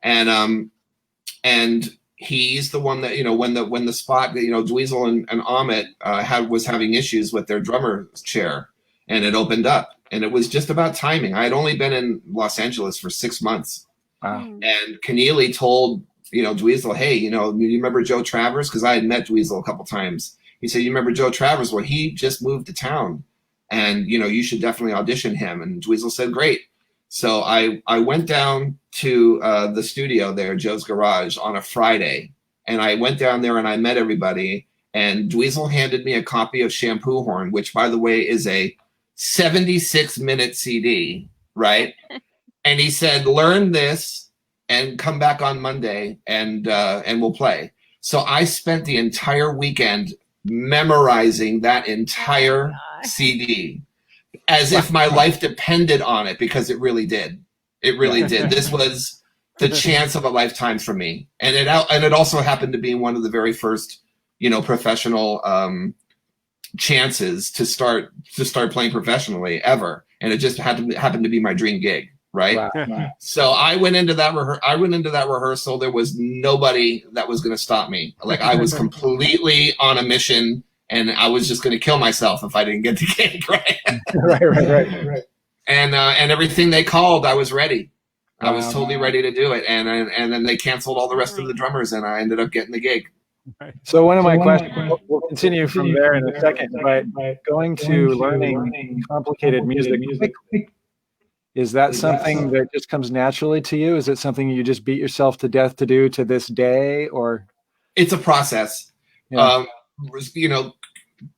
And he's the one that, when the spot, Dweezil and Ahmet was having issues with their drummer's chair, and it opened up, and it was just about timing. I had only been in Los Angeles for 6 months. Wow. And Keneally told, Dweezil, hey, you remember Joe Travers? Because I had met Dweezil a couple times. He said, you remember Joe Travers? Well, he just moved to town, and, you should definitely audition him. And Dweezil said, great. So I went down to the studio there, Joe's Garage, on a Friday. And I went down there and I met everybody. And Dweezil handed me a copy of Shampoo Horn, which, by the way, is a 76-minute CD, right? And he said, learn this and come back on Monday and we'll play. So I spent the entire weekend memorizing that entire CD as if my life depended on it, because it really did. It really did. This was the chance of a lifetime for me. And it also happened to be one of the very first, professional chances to start playing professionally ever. And it just happened to be my dream gig. Right. Wow. So I went into that rehearsal. There was nobody that was going to stop me. Like, I was completely on a mission, and I was just going to kill myself if I didn't get the gig. Right. Right. And everything they called, I was ready. I was Wow. totally ready to do it. And then they canceled all the rest of the drummers, and I ended up getting the gig. So one of my questions, we'll continue from there in a second, but going to learning complicated music quickly, is that something that just comes naturally to you? Is it something you just beat yourself to death to do to this day, or? It's a process. Yeah.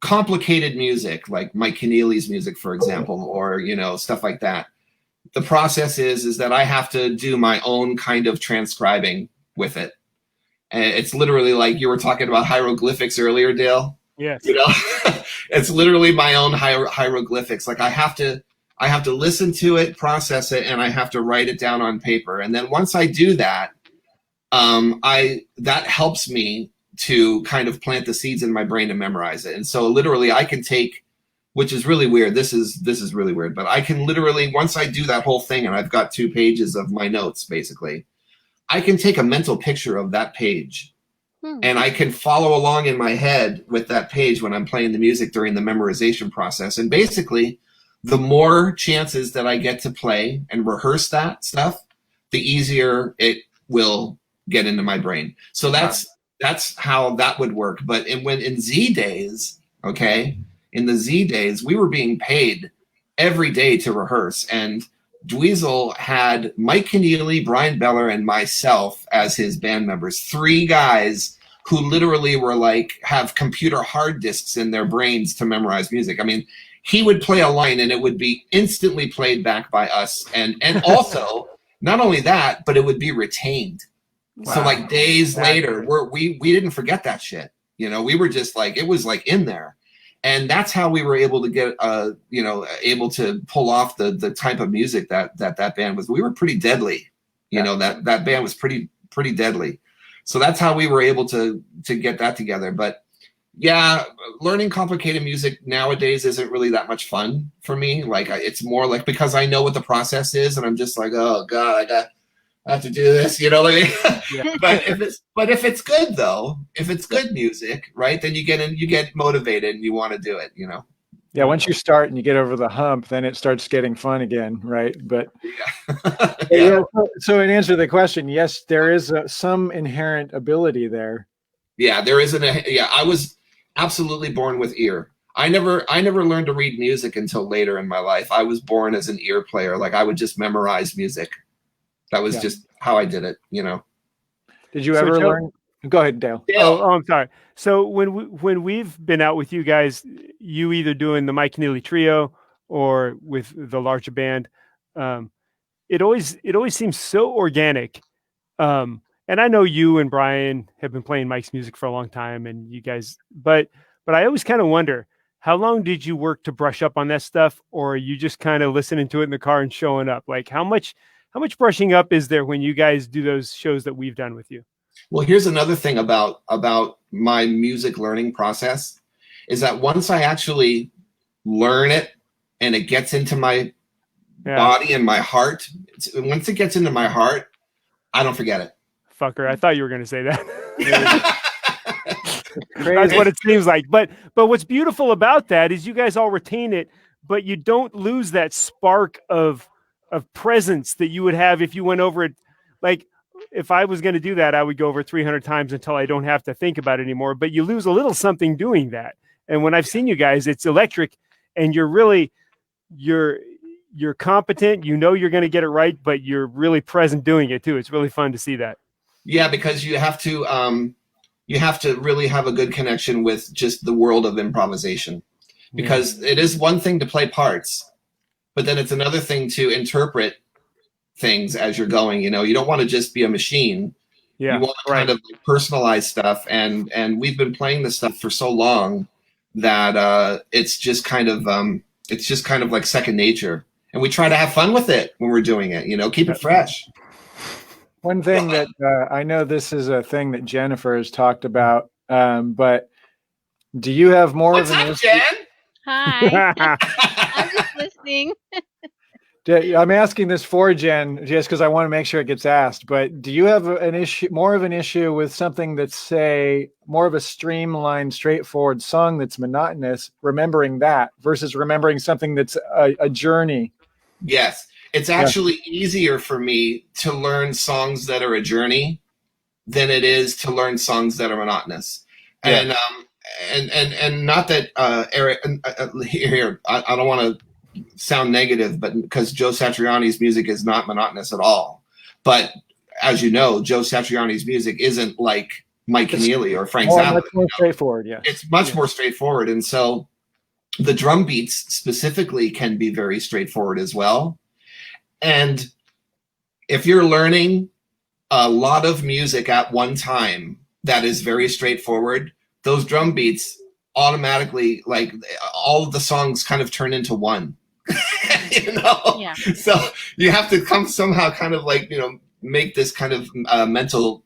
Complicated music, like Mike Keneally's music, for example, or, stuff like that. The process is that I have to do my own kind of transcribing with it. And it's literally like you were talking about hieroglyphics earlier, Dale. Yes. It's literally my own hieroglyphics. Like I have to listen to it, process it, and I have to write it down on paper. And then once I do that, that helps me to kind of plant the seeds in my brain to memorize it. And so literally I can take, which is really weird. This is really weird, but I can literally, once I do that whole thing and I've got 2 pages of my notes, basically, I can take a mental picture of that page and I can follow along in my head with that page when I'm playing the music during the memorization process. And basically, the more chances that I get to play and rehearse that stuff, the easier it will get into my brain. So that's how that would work. But in Z days, okay, in the Z days, we were being paid every day to rehearse. And Dweezil had Mike Keneally, Brian Beller, and myself as his band members. 3 guys who literally were like, have computer hard disks in their brains to memorize music. I mean, he would play a line and it would be instantly played back by us. And also, not only that, but it would be retained. So like days later, we didn't forget that shit. You know, we were just like, it was like in there. And that's how we were able to get, able to pull off the type of music that band was. We were pretty deadly. You know, that band was pretty deadly. So that's how we were able to get that together. But yeah, learning complicated music nowadays isn't really that much fun for me. Like it's more like, because I know what the process is and I'm just like, oh God, I have to do this, you know what I mean? Yeah. But if it's good though, if it's good music, right, then you get motivated and you want to do it, you know? Yeah, once you start and you get over the hump, then it starts getting fun again, right? But yeah. So in answer to the question, yes, there is some inherent ability there. Yeah, there is I was absolutely born with ear. I never learned to read music until later in my life. I was born as an ear player. Like I would just memorize music. That was just how I did it, you know. Did you ever learn? Go ahead, Dale. Oh, I'm sorry. So when we've been out with you guys, you either doing the Mike Keneally trio or with the larger band, it always seems so organic. And I know you and Brian have been playing Mike's music for a long time, and you guys, but I always kind of wonder, how long did you work to brush up on that stuff, or are you just kind of listening to it in the car and showing up? Like how much brushing up is there when you guys do those shows that we've done with you? Well, here's another thing about my music learning process is that once I actually learn it and it gets into my body and my heart, once it gets into my heart, I don't forget it. Fucker, I thought you were going to say that. That's what it seems like. But what's beautiful about that is you guys all retain it, but you don't lose that spark of presence that you would have if you went over it. Like if I was going to do that, I would go over 300 times until I don't have to think about it anymore. But you lose a little something doing that. And when I've seen you guys, it's electric, and you're competent. You know you're going to get it right, but you're really present doing it too. It's really fun to see that. Yeah, because you have to really have a good connection with just the world of improvisation, because it is one thing to play parts, but then it's another thing to interpret things as you're going. You know, you don't want to just be a machine. Yeah, you want to kind of personalize stuff, and we've been playing this stuff for so long that it's just kind of like second nature, and we try to have fun with it when we're doing it. You know, keep it fresh. One thing that I know this is a thing that Jennifer has talked about, but do you have more of an issue? Jen? Hi. I'm just listening. I'm asking this for Jen just because I want to make sure it gets asked, but do you have more of an issue with something that's, say, more of a streamlined, straightforward song that's monotonous, remembering that versus remembering something that's a journey? Yes. It's actually easier for me to learn songs that are a journey than it is to learn songs that are monotonous. Yeah. And not that Eric here, I don't want to sound negative, but because Joe Satriani's music is not monotonous at all. But as you know, Joe Satriani's music isn't like Mike Keneally or Frank Zappa. Much more straightforward, yeah. It's much more straightforward. And so the drum beats specifically can be very straightforward as well. And if you're learning a lot of music at one time that is very straightforward, those drum beats automatically, like all of the songs kind of turn into one. You know? Yeah. So you have to somehow kind of like, you know, make this kind of mental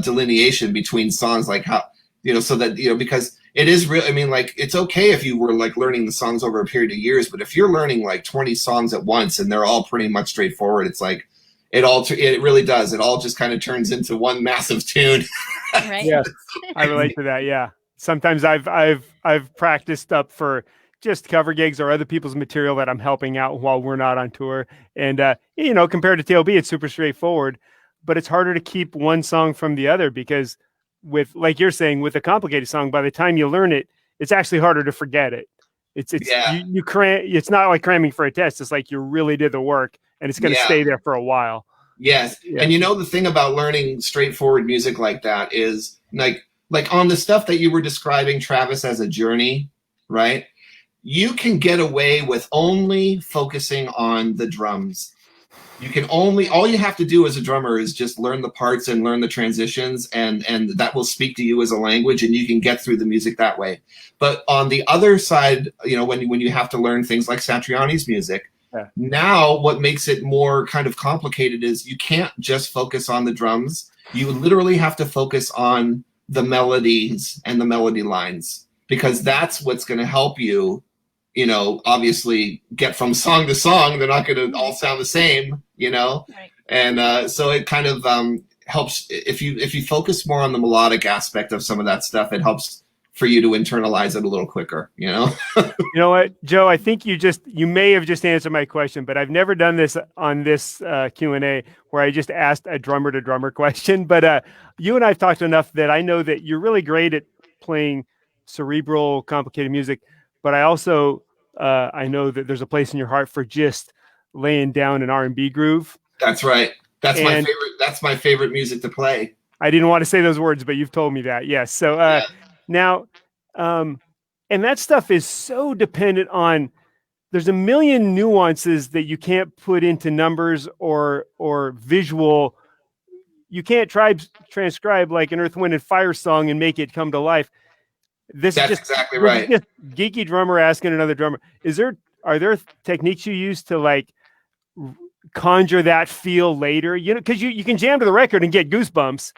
delineation between songs, like how, you know, so that, you know, because it is real. I mean, like, it's okay if you were like learning the songs over a period of years, but if you're learning like 20 songs at once and they're all pretty much straightforward, it's like it really does. It all just kind of turns into one massive tune. Right. Yeah, I relate to that. Yeah. Sometimes I've practiced up for just cover gigs or other people's material that I'm helping out while we're not on tour. And, you know, compared to TLB, it's super straightforward, but it's harder to keep one song from the other because with, like you're saying, with a complicated song, by the time you learn it, it's actually harder to forget it. You cram. It's not like cramming for a test. It's like you really did the work and it's going to stay there for a while. Yes. Yeah. And you know, the thing about learning straightforward music like that is like on the stuff that you were describing, Travis, as a journey, right? You can get away with only focusing on the drums all you have to do as a drummer is just learn the parts and learn the transitions, and that will speak to you as a language, and you can get through the music that way. But on the other side, when you have to learn things like Satriani's music, now what makes it more kind of complicated is you can't just focus on the drums. You literally have to focus on the melodies and the melody lines, because that's what's going to help you, obviously get from song to song. They're not going to all sound the same, Right. And so it kind of helps if you focus more on the melodic aspect of some of that stuff. It helps for you to internalize it a little quicker, You know what, Joe? I think you may have just answered my question, but I've never done this on this Q&A where I just asked a drummer to drummer question. But you and I've talked enough that I know that you're really great at playing cerebral, complicated music. But I also I know that there's a place in your heart for just laying down an R&B groove. That's right. That's my favorite. That's my favorite music to play. I didn't want to say those words, but you've told me that. Yes. So now, and that stuff is so dependent on. There's a million nuances that you can't put into numbers or visual. You can't transcribe like an Earth, Wind, and Fire song and make it come to life. That's exactly right. Just geeky drummer asking another drummer. Are there techniques you use to like conjure that feel later? Because you can jam to the record and get goosebumps,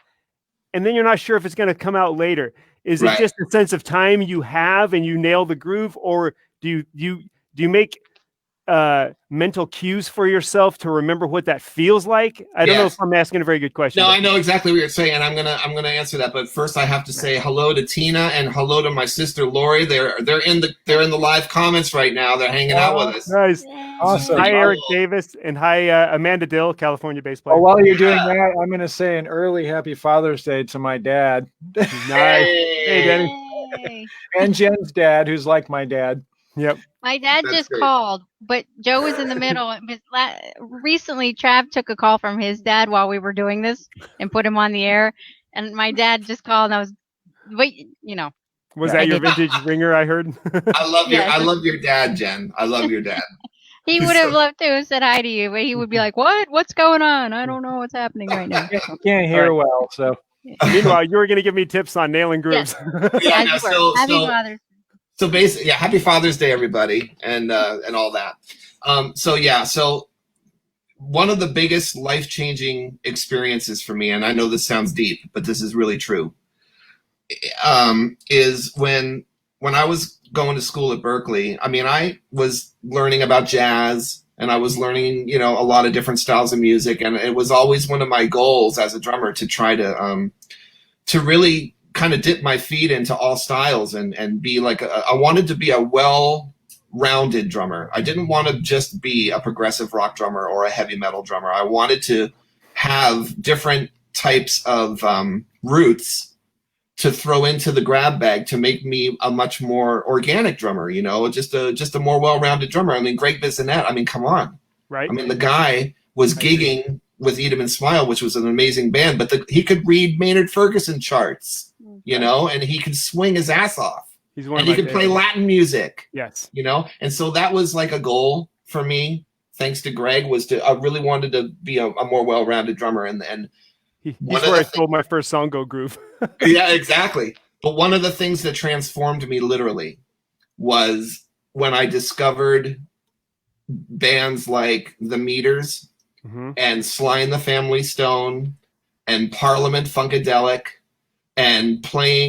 and then you're not sure if it's going to come out later. Is it just a sense of time you have and you nail the groove, or do you make mental cues for yourself to remember what that feels like? I don't know if I'm asking a very good question. No, I know exactly what you're saying, and I'm gonna answer that. But first, I have to say hello to Tina and hello to my sister Lori. They're in the live comments right now. They're hanging out with us. Nice, awesome. Hi, Eric Davis, and hi, Amanda Dill, California-based player. Oh, while you're doing that, I'm gonna say an early Happy Father's Day to my dad. Nice, hey Denny, and Jen's dad, who's like my dad. Yep. My dad just called, but Joe was in the middle. Recently, Trav took a call from his dad while we were doing this and put him on the air. And my dad just called, and I was, Was that your vintage ringer? I heard. I love your dad, Jen. I love your dad. He would have loved to have said hi to you, but he would be like, "What? What's going on? I don't know what's happening right now." I can't hear well, so. Meanwhile, you were going to give me tips on nailing grooves. Happy Father's. So basically, Happy Father's Day, everybody, and all that. So one of the biggest life-changing experiences for me, and I know this sounds deep, but this is really true, is when I was going to school at Berkeley. I mean, I was learning about jazz, and I was learning, a lot of different styles of music, and it was always one of my goals as a drummer to try to really kind of dip my feet into all styles and be like I wanted to be a well-rounded drummer. I didn't want to just be a progressive rock drummer or a heavy metal drummer. I wanted to have different types of roots to throw into the grab bag to make me a much more organic drummer, just a more well-rounded drummer. I mean, Greg Bissonette, I mean, come on. Right. I mean, the guy was gigging with Eat 'Em and Smile, which was an amazing band, but he could read Maynard Ferguson charts. And he could swing his ass off. And he could play Latin music. Yes. And so that was like a goal for me, thanks to Greg, was I really wanted to be a more well-rounded drummer. And he's where I stole my first song go groove. Yeah, exactly. But one of the things that transformed me literally was when I discovered bands like The Meters and Sly and the Family Stone and Parliament Funkadelic, and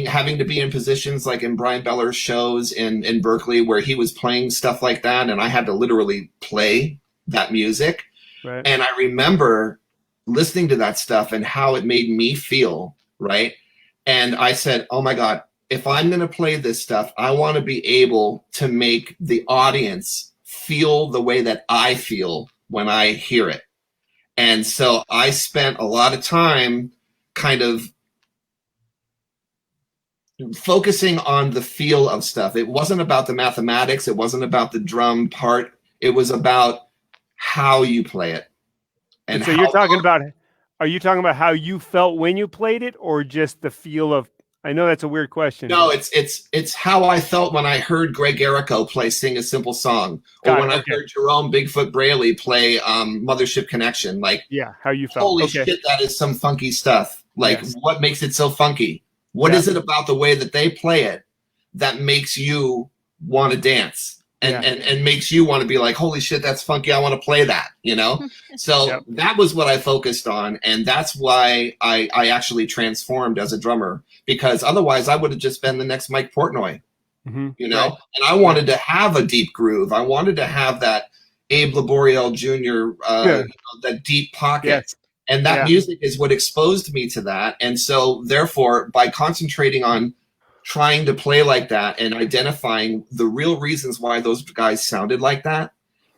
having to be in positions like in Brian Beller's shows in Berkeley where he was playing stuff like that, and I had to literally play that music. Right. And I remember listening to that stuff and how it made me feel, right? And I said, oh my God, if I'm going to play this stuff, I want to be able to make the audience feel the way that I feel when I hear it. And so I spent a lot of time kind of focusing on the feel of stuff. It wasn't about the mathematics. It wasn't about the drum part. It was about how you play it. And so are you talking about how you felt when you played it, or just the feel of I know that's a weird question. No, it's how I felt when I heard Greg Errico play "Sing a Simple Song," or when I heard Jerome Bigfoot Braley play "Mothership Connection." Like, how you felt? Holy shit, that is some funky stuff. Like, what makes it so funky? What is it about the way that they play it that makes you want to dance and makes you want to be like, holy shit, that's funky. I want to play that, you know? So that was what I focused on. And that's why I actually transformed as a drummer, because otherwise I would have just been the next Mike Portnoy, you know? And I wanted to have a deep groove. I wanted to have that Abe Laboriel Jr., you know, that deep pocket. Yes. And that music is what exposed me to that. And so therefore, by concentrating on trying to play like that and identifying the real reasons why those guys sounded like that,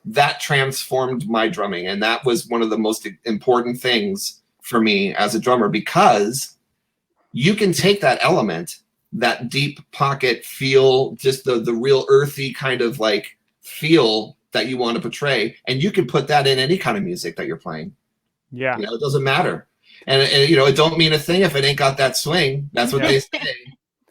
that transformed my drumming. And that was one of the most important things for me as a drummer, because you can take that element, that deep pocket feel, just the real earthy kind of like feel that you want to portray, and you can put that in any kind of music that you're playing. Yeah. You know, it doesn't matter. And you know, it don't mean a thing if it ain't got that swing. That's what they say.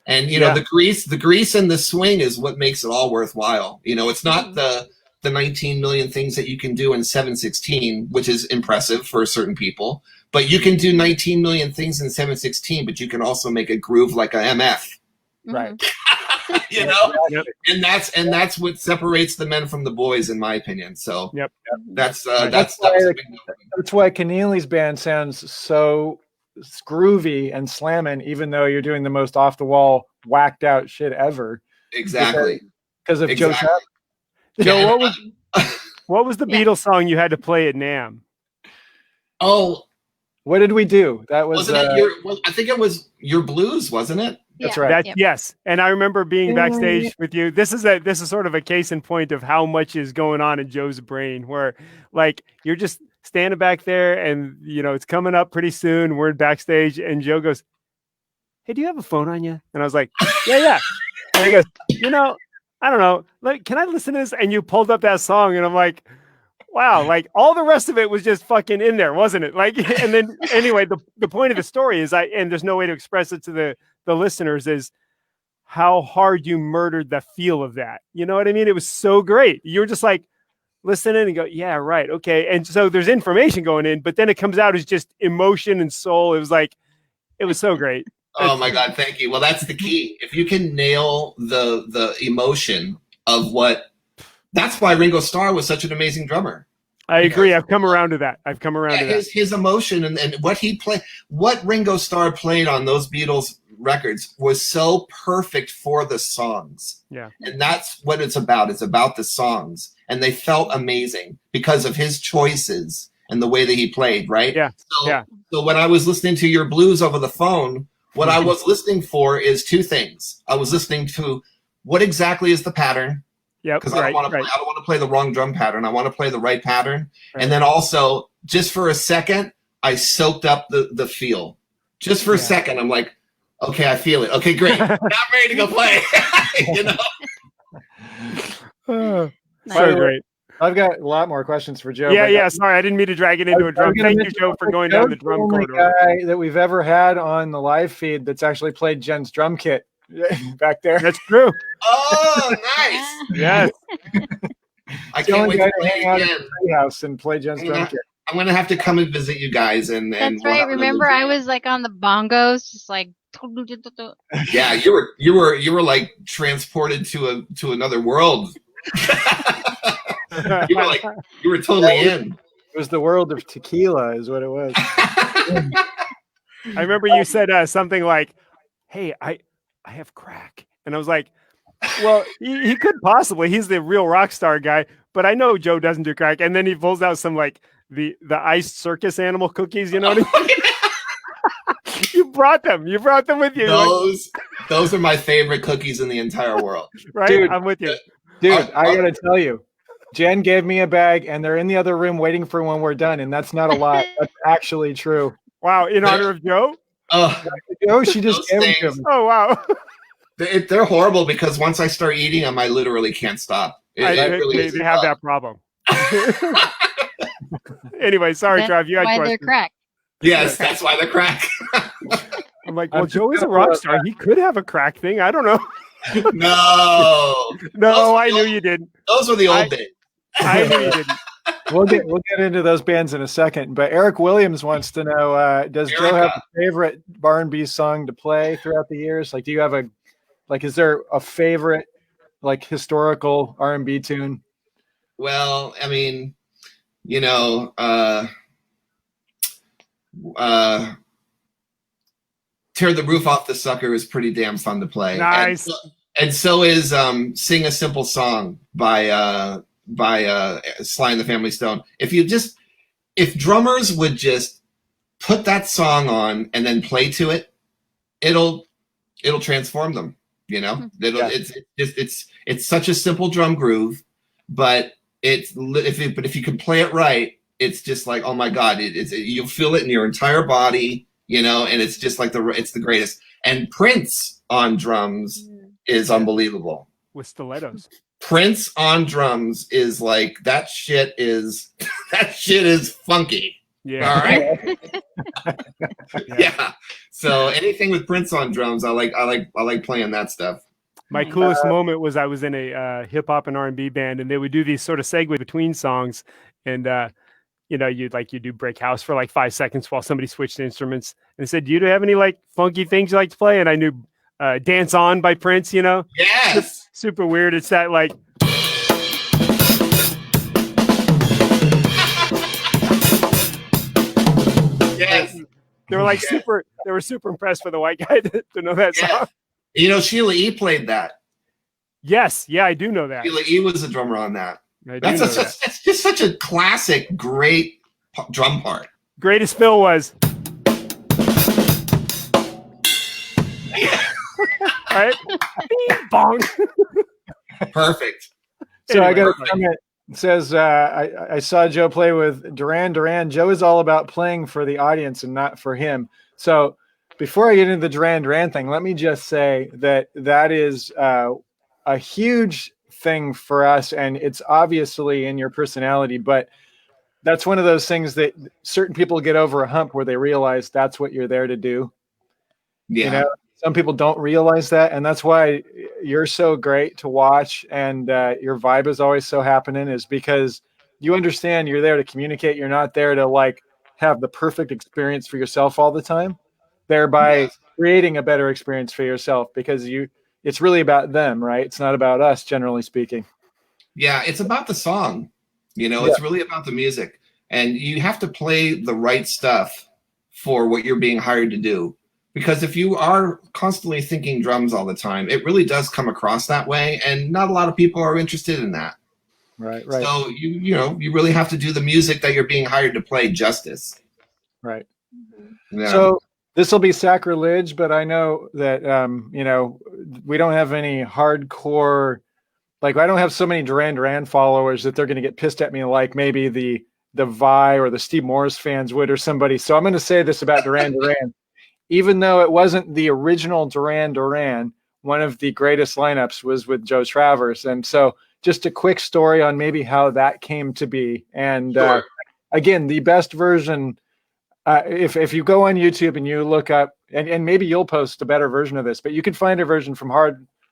And you know, the grease and the swing is what makes it all worthwhile. You know, it's not the 19 million things that you can do in 7/16, which is impressive for certain people, but you can do 19 million things in 7/16, but you can also make a groove like a MF. Right. You know, and that's what separates the men from the boys, in my opinion. So that's why Keneally's band sounds so groovy and slamming, even though you're doing the most off the wall, whacked out shit ever. Exactly. Because of Joe Satriani. Joe, what was the Beatles song you had to play at NAMM? Oh, what did we do? That was I think it was Your Blues, wasn't it? That's right. Yes. And I remember being backstage with you. This is sort of a case in point of how much is going on in Joe's brain, where like you're just standing back there and you know it's coming up pretty soon. We're backstage and Joe goes, "Hey, do you have a phone on you?" And I was like, yeah. And he goes, "You know, I don't know. Like, can I listen to this?" And you pulled up that song and I'm like, wow, like all the rest of it was just fucking in there, wasn't it? Like, and then anyway, the point of the story is and there's no way to express it to the listeners, is how hard you murdered the feel of that. You know what I mean? It was so great. You were just like listening and go, yeah, right. Okay. And so there's information going in, but then it comes out as just emotion and soul. It was like, it was so great. Oh my God. Thank you. Well, that's the key. If you can nail the emotion of that's why Ringo Starr was such an amazing drummer. I agree. I've come around to that. His emotion and what he played, what Ringo Starr played on those Beatles records was so perfect for the songs. Yeah. And that's what it's about. It's about the songs. And they felt amazing because of his choices and the way that he played, right? Yeah. So when I was listening to Your Blues over the phone, what I was listening for is two things. I was listening to what exactly is the pattern. Yeah, because I don't want to play the wrong drum pattern. I want to play the right pattern. Right. And then also, just for a second, I soaked up the feel. Just for a second, I'm like, okay, I feel it. Okay, great. Now I'm ready to go play. You know? So great. I've got a lot more questions for Joe. Yeah. Sorry, I didn't mean to drag it into a drum. Thank you, Joe, for going down the drum corridor. Guy that we've ever had on the live feed that's actually played Jen's drum kit. Back there. That's true. Oh, nice. Yes. I can't wait to hang out at the house and play Jen's drum kit. I'm gonna have to come and visit you guys. That's right. Remember, I was like on the bongos, just like. Yeah, you were like transported to another world. you were totally in. It was the world of tequila, is what it was. I remember you said something like, "Hey, I have crack," and I was like, "Well, he could possibly. He's the real rock star guy, but I know Joe doesn't do crack." And then he pulls out some like the iced circus animal cookies. You know what I mean? You brought them with you. Those are my favorite cookies in the entire world. Right, dude, I'm with you, dude. I gotta tell you, Jen gave me a bag, and they're in the other room waiting for when we're done, and that's not a lot. That's actually true. Wow, in honor of Joe. She just gave them to me. Oh wow. They're horrible because once I start eating them, I literally can't stop. They have that problem. Anyway, sorry, Trav. You had questions. They're crack. Yes, that's why they're crack. I'm like, well, Joe is a rock star. He could have a crack thing. I don't know. No, No, I knew you didn't. Those were the old days. I knew you didn't. We'll get into those bands in a second. But Eric Williams wants to know: does Joe have a favorite R&B song to play throughout the years? Like, do you have is there a favorite like historical R&B tune? Well, I mean, Tear the Roof Off the Sucker is pretty damn fun to play. Nice. And so is Sing a Simple Song by Sly and the Family Stone. If drummers would just put that song on and then play to it, it'll transform them. It's such a simple drum groove, but if you can play it right, it's just like, oh my God, you'll feel it in your entire body, and it's just like it's the greatest. And Prince on drums is unbelievable. With stilettos. Prince on drums is like, that shit is funky. Yeah. All right. Yeah. So anything with Prince on drums, I like playing that stuff. My coolest moment was I was in a hip hop and R&B band, and they would do these sort of segue between songs, and you do break house for like 5 seconds while somebody switched instruments, and they said, "Do you have any like funky things you like to play?" And I knew "Dance On" by Prince. Yes. Super weird. It's that like. Yes. They were like They were super impressed with the white guy to know that song. Sheila E. played that. Yes, yeah, I do know that. Sheila E. was a drummer on that. That's just such a classic, great drum part. Greatest fill was. Right? Bing, bong. Perfect. So I got a comment. It says, I saw Joe play with Duran Duran. Joe is all about playing for the audience and not for him. So before I get into the Duran Duran thing, let me just say that is a huge thing for us, and it's obviously in your personality, but that's one of those things that certain people get over a hump where they realize that's what you're there to do. Yeah. Some people don't realize that, and that's why you're so great to watch, and your vibe is always so happening, is because you understand you're there to communicate. You're not there to like have the perfect experience for yourself all the time, thereby creating a better experience for yourself, because it's really about them, right? It's not about us, generally speaking. Yeah, it's about the song. It's really about the music, and you have to play the right stuff for what you're being hired to do. Because if you are constantly thinking drums all the time, it really does come across that way, and not a lot of people are interested in that. Right. So you really have to do the music that you're being hired to play justice. Right. Yeah. So this will be sacrilege, but I know that we don't have any hardcore. Like, I don't have so many Duran Duran followers that they're going to get pissed at me like maybe the Vi or the Steve Morris fans would, or somebody. So I'm going to say this about Duran Duran. Even though it wasn't the original Duran Duran, one of the greatest lineups was with Joe Travers. And so just a quick story on maybe how that came to be. And again, the best version, if you go on YouTube and you look up, and maybe you'll post a better version of this, but you can find a version from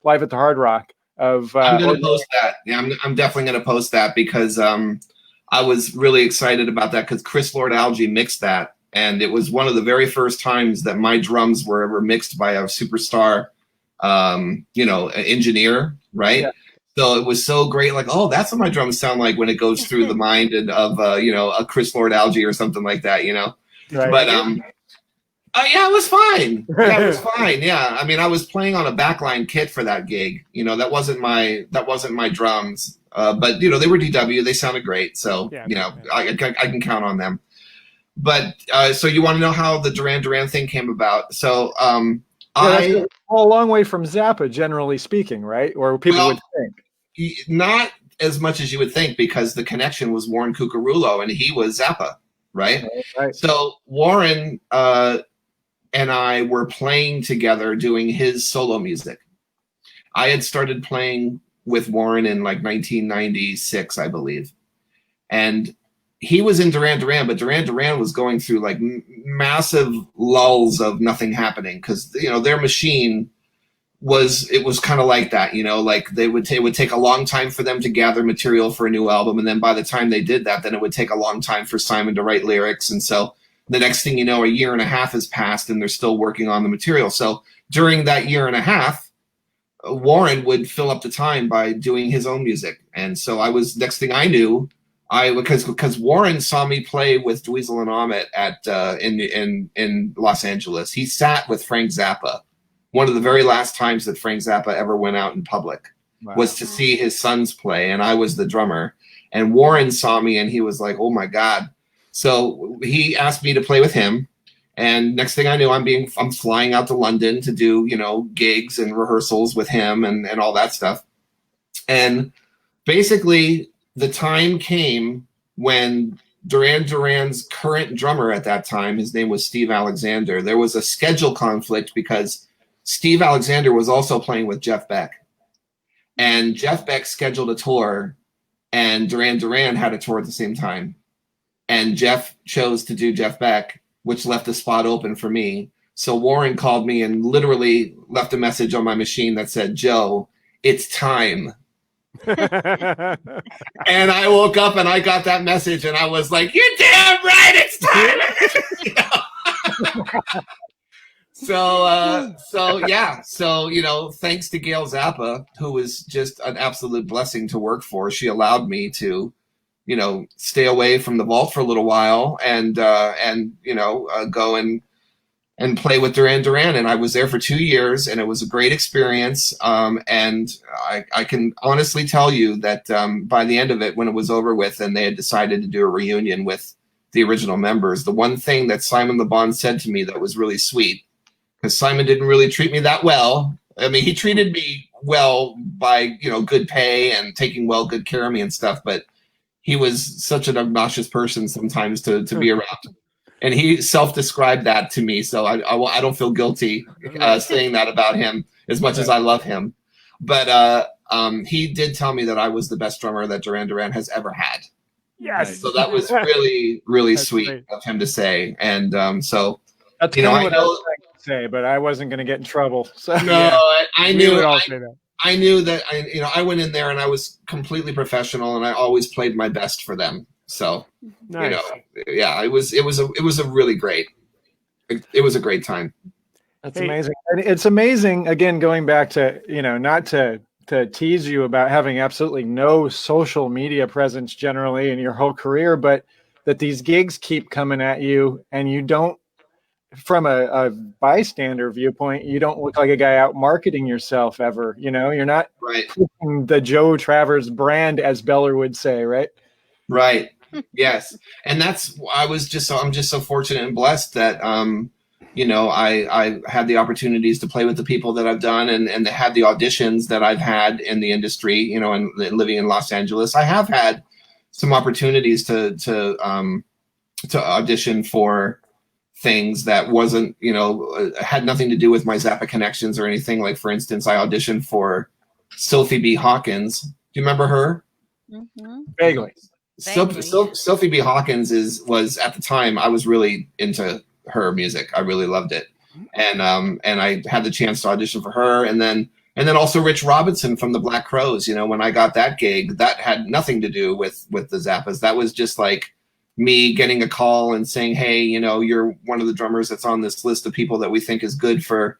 Live at the Hard Rock of. I'm going to post that. Yeah, I'm definitely going to post that, because I was really excited about that, because Chris Lord-Alge mixed that. And it was one of the very first times that my drums were ever mixed by a superstar, engineer, right? Yeah. So it was so great. Like, oh, that's what my drums sound like when it goes through the mind of, a Chris Lord-Alge or something like that, Right. But yeah, it was fine. Yeah, it was fine. Yeah, I mean, I was playing on a backline kit for that gig. That wasn't my drums. But they were DW. They sounded great. So I can count on them. But so you want to know how the Duran Duran thing came about? So a long way from Zappa, generally speaking, right? Or people would think. Not as much as you would think, because the connection was Warren Cucurullo, and he was Zappa, right? Right. So Warren and I were playing together doing his solo music. I had started playing with Warren in like 1996, I believe. And he was in Duran Duran, but Duran Duran was going through like massive lulls of nothing happening because their machine was kind of like that, like it would take a long time for them to gather material for a new album, and then by the time they did that, then it would take a long time for Simon to write lyrics, and so the next thing you know, a year and a half has passed and they're still working on the material. So during that year and a half, Warren would fill up the time by doing his own music, and so next thing I knew, because Warren saw me play with Dweezil and Ahmet at in Los Angeles. He sat with Frank Zappa. One of the very last times that Frank Zappa ever went out in public was to see his sons play, and I was the drummer. And Warren saw me, and he was like, "Oh my God!" So he asked me to play with him. And next thing I knew, I'm flying out to London to do gigs and rehearsals with him and all that stuff. And basically, the time came when Duran Duran's current drummer at that time, his name was Steve Alexander. There was a schedule conflict because Steve Alexander was also playing with Jeff Beck. And Jeff Beck scheduled a tour, and Duran Duran had a tour at the same time. And Jeff chose to do Jeff Beck, which left a spot open for me. So Warren called me and literally left a message on my machine that said, "Joe, it's time." And I woke up and I got that message and I was like, "You're damn right, it's time." So thanks to Gail Zappa, who was just an absolute blessing to work for. She allowed me to, stay away from the vault for a little while and go and play with Duran Duran. And I was there for 2 years, and it was a great experience. And I can honestly tell you that by the end of it, when it was over with and they had decided to do a reunion with the original members, the one thing that Simon Le Bon said to me that was really sweet, because Simon didn't really treat me that well. I mean, he treated me well by, good pay and taking good care of me and stuff, but he was such an obnoxious person sometimes to be around. And he self-described that to me, so I don't feel guilty saying that about him as much as I love him. But he did tell me that I was the best drummer that Duran Duran has ever had. Yes. So that was really, really That's sweet great. of him to say. And so, That's kind of what I was trying to say, but I wasn't going to get in trouble. So no, I knew would all say that. I knew that I went in there and I was completely professional, and I always played my best for them. So, Nice. it was a really great. It was a great time. That's amazing. And it's amazing, again, going back to, not to tease you about having absolutely no social media presence generally in your whole career, but that these gigs keep coming at you, and you don't, from a bystander viewpoint, you don't look like a guy out marketing yourself ever. You're not pushing the Joe Travers brand, as Beller would say, right? Right. Yes. And I'm just so fortunate and blessed that, I had the opportunities to play with the people that I've done and had the auditions that I've had in the industry, and living in Los Angeles. I have had some opportunities to audition for things that wasn't, had nothing to do with my Zappa connections or anything. Like, for instance, I auditioned for Sophie B. Hawkins. Do you remember her? Mm-hmm. Vaguely. Sophie B. Hawkins was at the time, I was really into her music. I really loved it. And I had the chance to audition for her. And then also Rich Robinson from the Black Crowes. When I got that gig, that had nothing to do with the Zappas. That was just like me getting a call and saying, "Hey, you're one of the drummers that's on this list of people that we think is good for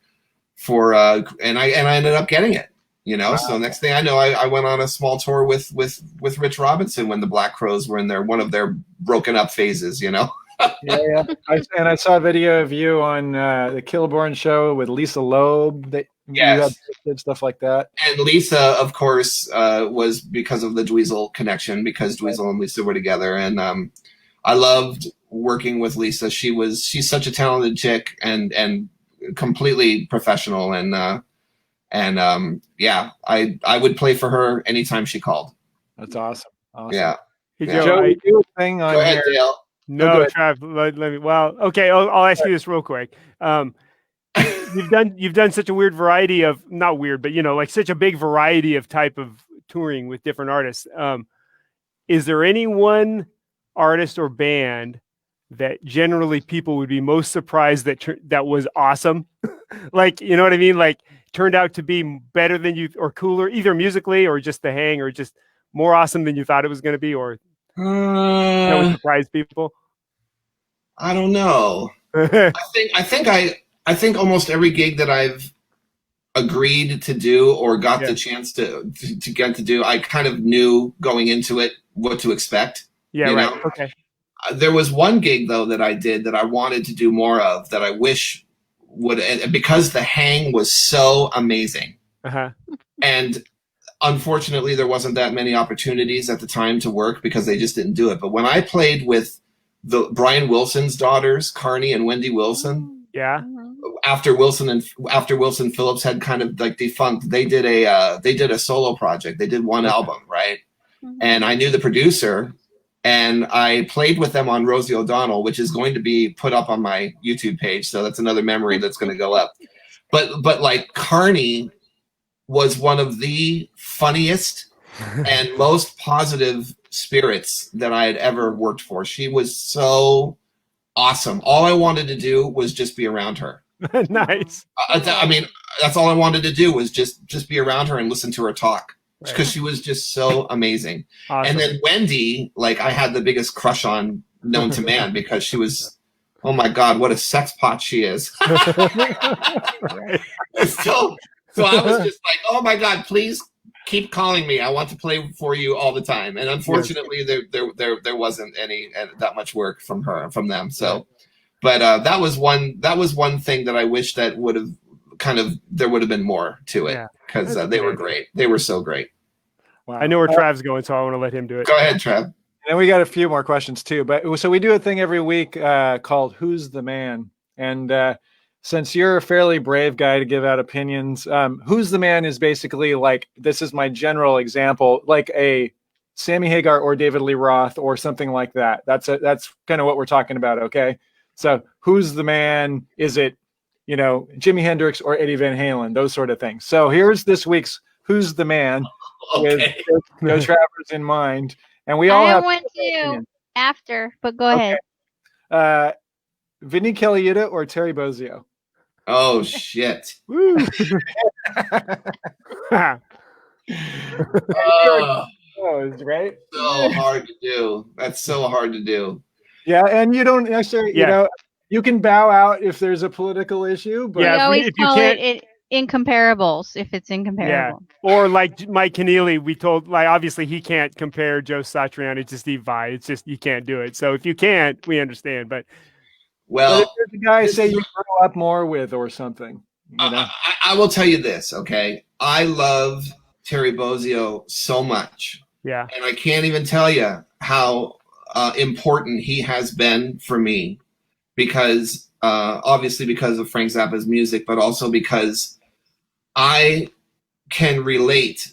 and I ended up getting it. Wow. So next thing I know, I went on a small tour with Rich Robinson when the Black Crowes were in one of their broken up phases, Yeah. I saw a video of you on the Kilborn show with Lisa Loeb. That yes. You did stuff like that. And Lisa, of course, was because of the Dweezil connection, because Dweezil and Lisa were together. And I loved working with Lisa. She's such a talented chick and completely professional. And I would play for her anytime she called. That's awesome. Yeah. Hey, Yeah. Joe, you do a thing on Go ahead, here. Dale. No, Trav, let me. Well, okay, I'll ask you this real quick. You've done such a weird variety of, not weird, but like such a big variety of type of touring with different artists. Is there anyone artist or band that generally people would be most surprised that was awesome? Like, you know what I mean? Like, turned out to be better than you, or cooler, either musically or just the hang, or just more awesome than you thought it was going to be, or that would surprise people. I don't know. I think almost every gig that I've agreed to do or got the chance to get to do, I kind of knew going into it what to expect. Yeah, right. Know? Okay. There was one gig though that I did that I wanted to do more of, that I wish would, because the hang was so amazing. Uh-huh. And unfortunately there wasn't that many opportunities at the time to work because they just didn't do it. But when I played with the Brian Wilson's daughters, Carney and Wendy Wilson, yeah, after Wilson Phillips had kind of like defunct, they did a solo project. They did one album, right? And I knew the producer, and I played with them on Rosie O'Donnell, which is going to be put up on my YouTube page. So that's another memory that's going to go up. But like, Carney was one of the funniest and most positive spirits that I had ever worked for. She was so awesome. All I wanted to do was just be around her. Nice. I mean, that's all I wanted to do was just be around her and listen to her talk, because she was just so amazing. Awesome. And then Wendy, like, I had the biggest crush on known to man, because she was, oh my God, what a sex pot she is. Right. So I was just like, oh my God, please keep calling me. I want to play for you all the time. And unfortunately, there wasn't any that much work from them. So, but that was one thing that I wish that would have there would have been more to it, because they were great. They were so great. Wow. I know where Trav's going, so I want to let him do it. Go ahead, Trav. And we got a few more questions too. But so we do a thing every week called "Who's the Man?" And since you're a fairly brave guy to give out opinions, "Who's the Man" is basically like, this is my general example, like a Sammy Hagar or David Lee Roth or something like that. That's kind of what we're talking about. Okay, so who's the man? Is it, you know, Jimi Hendrix or Eddie Van Halen? Those sort of things. So here's this week's "Who's the Man?" with Joe Travers in mind, and we all have one too after, but go ahead. Vinny Colaiuta or Terry Bozzio? Oh shit! Woo. Right? So hard to do. That's so hard to do. Yeah, and you don't necessarily, you know, you can bow out if there's a political issue, but we always call it incomparables if it's incomparable. Yeah. Or like Mike Keneally, we told, like, obviously he can't compare Joe Satriani to Steve Vai. It's just, you can't do it. So if you can't, we understand. But if there's a guy say you grow up more with or something, you know? I will tell you this, okay? I love Terry Bozzio so much. Yeah. And I can't even tell you how important he has been for me, because obviously because of Frank Zappa's music, but also because I can relate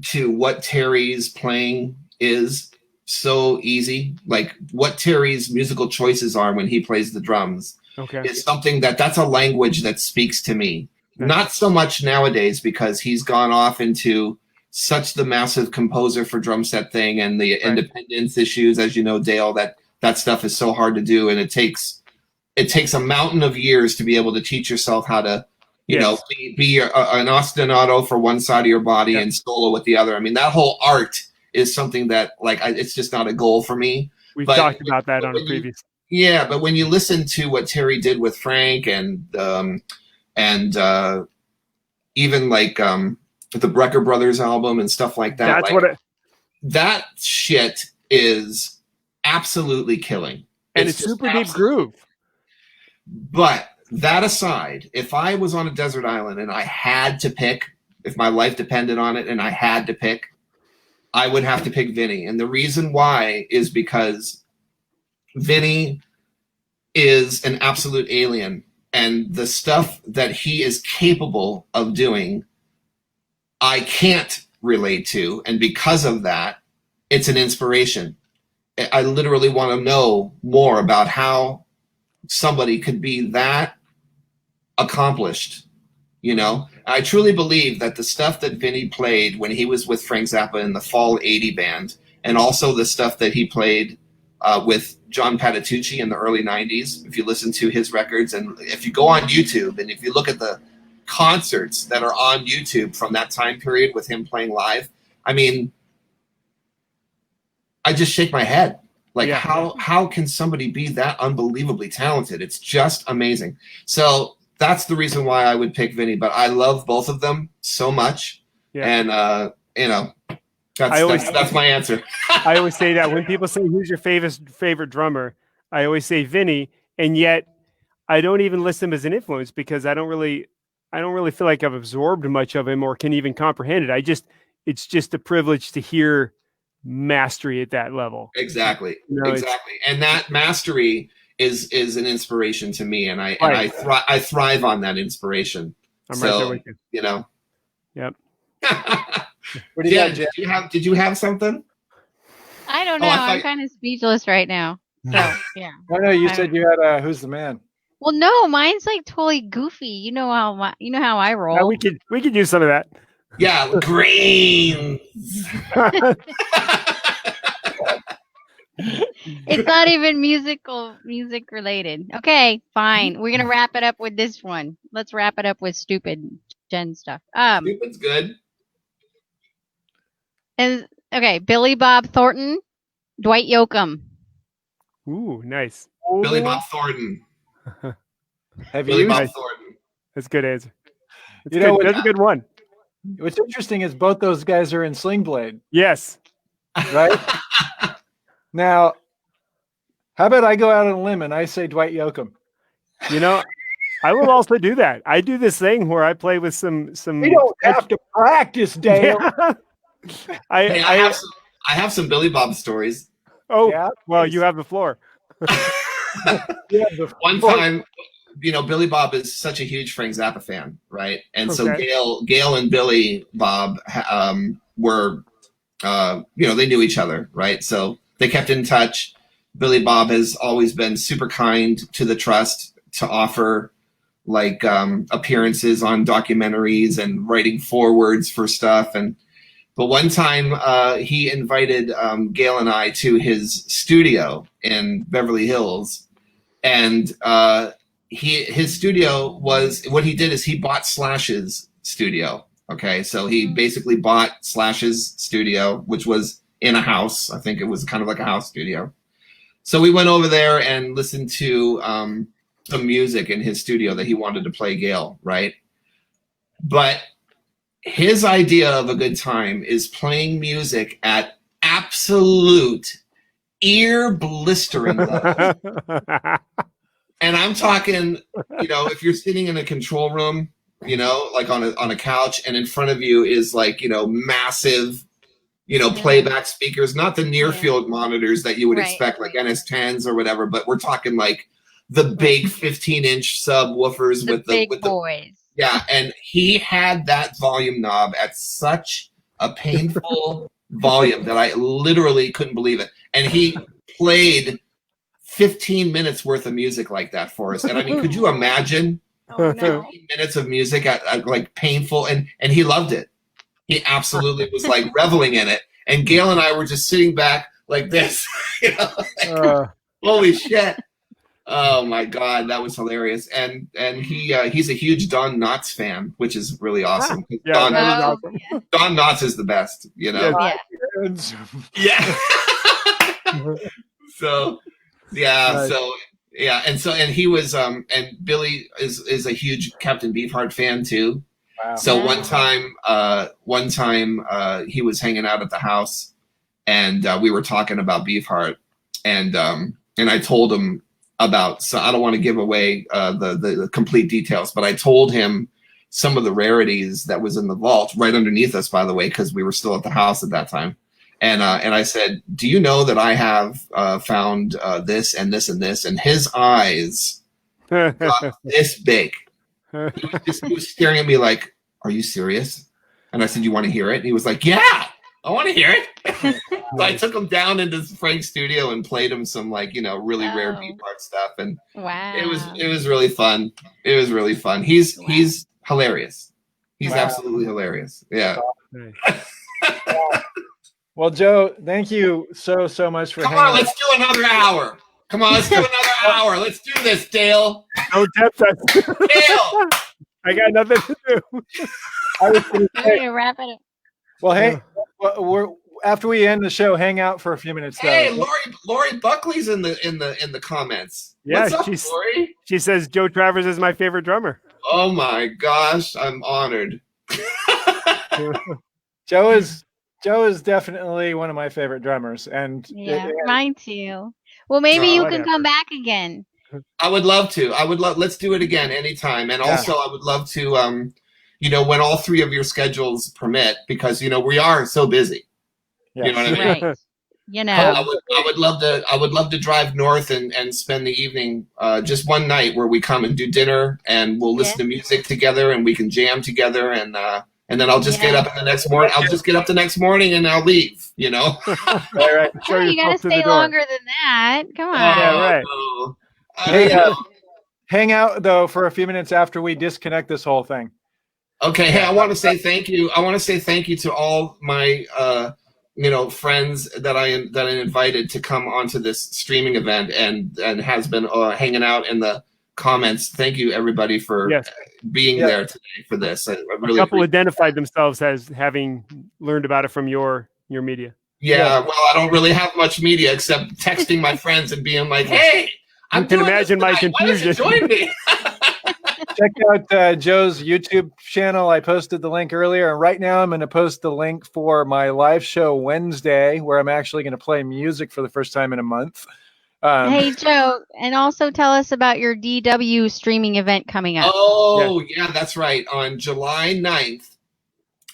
to what Terry's playing is so easy. Like, what Terry's musical choices are when he plays the drums is something that's a language that speaks to me. Not so much nowadays, because he's gone off into such the massive composer for drum set thing and the independence issues, as you know, Dale, that stuff is so hard to do, and it takes a mountain of years to be able to teach yourself how to, you know, be an ostinato for one side of your body and solo with the other. I mean, that whole art is something that, like, it's just not a goal for me. We've talked about that on a previous. Yeah, but when you listen to what Terry did with Frank and even like the Brecker Brothers album and stuff like that, that shit is absolutely killing. And it's super deep groove. But that aside, if I was on a desert island and I had to pick, if my life depended on it and I had to pick, I would have to pick Vinny. And the reason why is because Vinny is an absolute alien. And the stuff that he is capable of doing, I can't relate to. And because of that, it's an inspiration. I literally want to know more about how somebody could be that accomplished, you know? I truly believe that the stuff that Vinny played when he was with Frank Zappa in the Fall 80 band, and also the stuff that he played with John Patitucci in the early 90s. If you listen to his records, and if you go on YouTube and if you look at the concerts that are on YouTube from that time period with him playing live, I mean, I just shake my head. Like, how can somebody be that unbelievably talented? It's just amazing. So that's the reason why I would pick Vinny, but I love both of them so much. Yeah. And, you know, that's my answer. I always say that when people say, who's your favorite drummer? I always say Vinny. And yet I don't even list him as an influence because I don't really feel like I've absorbed much of him or can even comprehend it. It's just a privilege to hear mastery at that level. Exactly. You know, exactly. And that mastery is an inspiration to me. And I thrive on that inspiration. I'm right there with you. You know? Yep. What do you got, did you have something? I don't know. I'm kind of speechless right now. So yeah. No, you said you had Who's the Man? Well, no, mine's like totally goofy. You know how I roll. Yeah, we could use some of that. Yeah, green. It's not even music related. Okay, fine. We're gonna wrap it up with this one. Let's wrap it up with stupid Jen stuff. Stupid's good. And okay, Billy Bob Thornton, Dwight Yoakam. Ooh, nice. Billy Bob Thornton. Billy Bob Thornton. That's a good answer. That's a good one. What's interesting is both those guys are in Sling Blade. Yes. Right? Now, how about I go out on a limb and I say Dwight Yoakam? You know, I will also do that. I do this thing where I play with some. We don't have to practice, Dale. Yeah. I have some Billy Bob stories. Oh, yeah? Well, you have the floor. One time, you know, Billy Bob is such a huge Frank Zappa fan, right? And so Gail and Billy Bob were, you know, they knew each other, right? So they kept in touch. Billy Bob has always been super kind to the trust to offer like appearances on documentaries and writing forewords for stuff. But one time he invited Gail and I to his studio in Beverly Hills, and his studio was, what he did is he bought Slash's studio. Okay, so he basically bought Slash's studio, which was in a house. I think it was kind of like a house studio. So we went over there and listened to some music in his studio that he wanted to play Gail, right? But his idea of a good time is playing music at absolute ear blistering level. And I'm talking, you know, if you're sitting in a control room, you know, like on a couch, and in front of you is like, you know, massive, you know, playback speakers, not the near field monitors that you would expect, like NS10s or whatever, but we're talking like the big 15-inch subwoofers with the boys. Yeah, and he had that volume knob at such a painful volume that I literally couldn't believe it. And he played 15 minutes worth of music like that for us. And I mean, could you imagine 15 minutes of music at like painful? And he loved it. He absolutely was like reveling in it. And Gail and I were just sitting back like this. You know, like, holy shit. Oh my God, that was hilarious. And he's a huge Don Knotts fan, which is really awesome. Don Knotts is the best, you know. Yeah. So yeah, nice. And he was and Billy is a huge Captain Beefheart fan too. Wow. So one time he was hanging out at the house, and we were talking about Beefheart, and I told him about, so I don't want to give away the complete details, but I told him some of the rarities that was in the vault right underneath us, by the way, because we were still at the house at that time. And I said, do you know that I have found this and this and this? And his eyes got this big. He was staring at me like, are you serious? And I said, you want to hear it? And he was like, yeah, I want to hear it. So I took him down into Frank's studio and played him some, like, you know, really rare Beefheart stuff. And it was really fun. It was really fun. He's hilarious. He's absolutely hilarious. Yeah. Well, Joe, thank you so much for Come hanging on, let's do another hour. Come on, let's do another hour. Let's do this, Dale. No tempt us. Dale. I got nothing to do. I was gonna We're say, gonna wrap it up. well, hey, we're after we end the show, hang out for a few minutes. Hey, though. Lori Buckley's in the comments. Yeah, What's up, Lori? she says Joe Travers is my favorite drummer. Oh my gosh, I'm honored. Joe is definitely one of my favorite drummers, and Yeah, mine too. Well, maybe you can come back again. I would love to. Let's do it again anytime. And also, I would love to, when all three of your schedules permit, because we are so busy. Yes. You know what I mean? Right. I would love to drive north and spend the evening, just one night where we come and do dinner and we'll listen to music together and we can jam together and then I'll just get up in the next morning. I'll just get up the next morning and I'll leave. Right. Oh, you gotta stay longer than that. Come on. Yeah, right. Hang out though for a few minutes after we disconnect this whole thing. Okay. Hey, I want to say thank you. I want to say thank you to all my friends that I invited to come onto this streaming event and has been hanging out in the comments. Thank you everybody for being there today for this. I really a couple identified themselves as having learned about it from your media. Yeah, well, I don't really have much media except texting my friends and being like, "Hey, I can imagine my confusion." Why don't you join me? Check out Joe's YouTube channel. I posted the link earlier, and right now I'm going to post the link for my live show Wednesday, where I'm actually going to play music for the first time in a month. Hey, Joe, and also tell us about your DW streaming event coming up. Oh, yeah, that's right. On July 9th,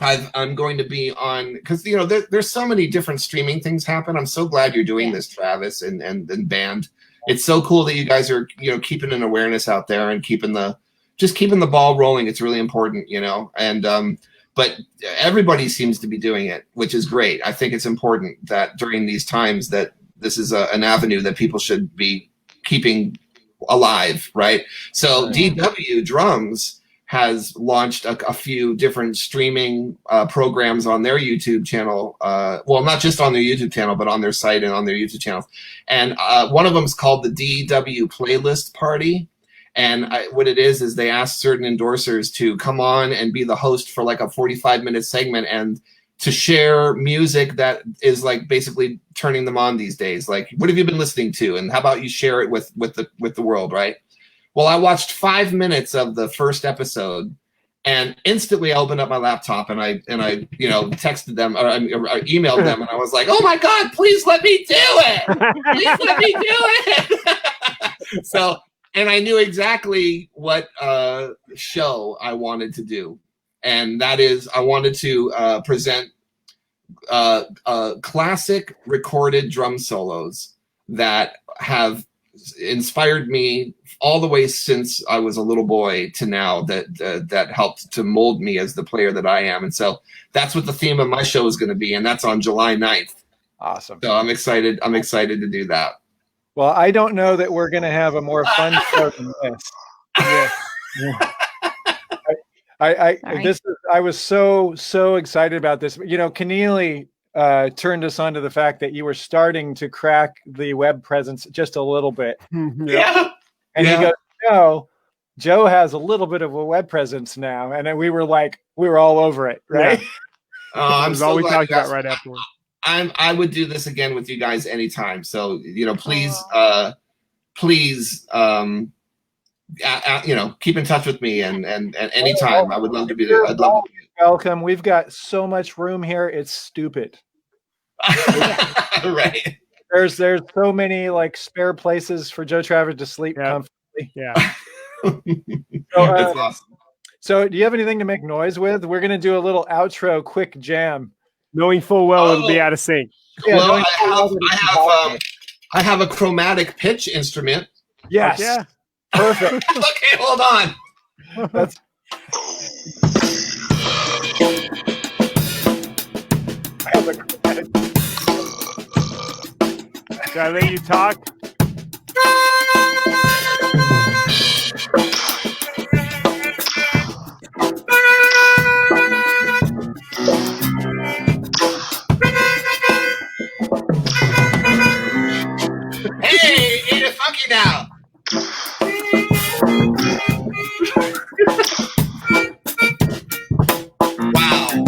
I'm going to be on, because, there's so many different streaming things happen. I'm so glad you're doing this, Travis and Band. It's so cool that you guys are, keeping an awareness out there and keeping the ball rolling. It's really important, and but everybody seems to be doing it, which is great. I think it's important that during these times that this is an avenue that people should be keeping alive, right? So DW Drums has launched a few different streaming programs on their YouTube channel. Well, not just on their YouTube channel, but on their site and on their YouTube channel. And one of them is called the DW Playlist Party. And what it is they ask certain endorsers to come on and be the host for like a 45-minute segment and to share music that is like basically turning them on these days. Like, what have you been listening to? And how about you share it with the world, right? Well, I watched 5 minutes of the first episode, and instantly I opened up my laptop and I texted them or emailed them, and I was like, "Oh my God, please let me do it! Please let me do it!" So, and I knew exactly what show I wanted to do, and that is I wanted to present classic recorded drum solos that have inspired me all the way since I was a little boy to now, that helped to mold me as the player that I am. And so that's what the theme of my show is going to be, and that's on July 9th. Awesome. So I'm excited to do that. Well, I don't know that we're going to have a more fun show than this. I was so excited about this. Keneally turned us on to the fact that you were starting to crack the web presence just a little bit. Yeah. And he goes, "No, Joe has a little bit of a web presence now." And then we were all over it, right? Yeah. I'm so all we glad talked about right afterwards. I would do this again with you guys anytime. So, please, keep in touch with me and anytime. I would love to be there. I'd love to be there. Welcome. We've got so much room here. It's stupid. Right. There's so many like spare places for Joe Travers to sleep comfortably. Yeah. That's awesome. So do you have anything to make noise with? We're going to do a little outro quick jam. Knowing full well it'll be out of sync. Yeah, well, I have a chromatic pitch instrument. Yes. Yeah. Perfect. Okay, hold on. That's I have a chromatic. Should I let you talk? Ain't it funky now? Wow.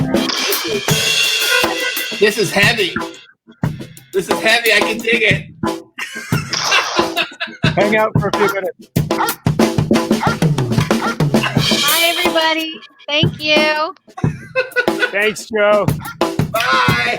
This is heavy. This is heavy. I can dig it. Hang out for a few minutes. Bye, everybody. Thank you. Thanks, Joe. Bye.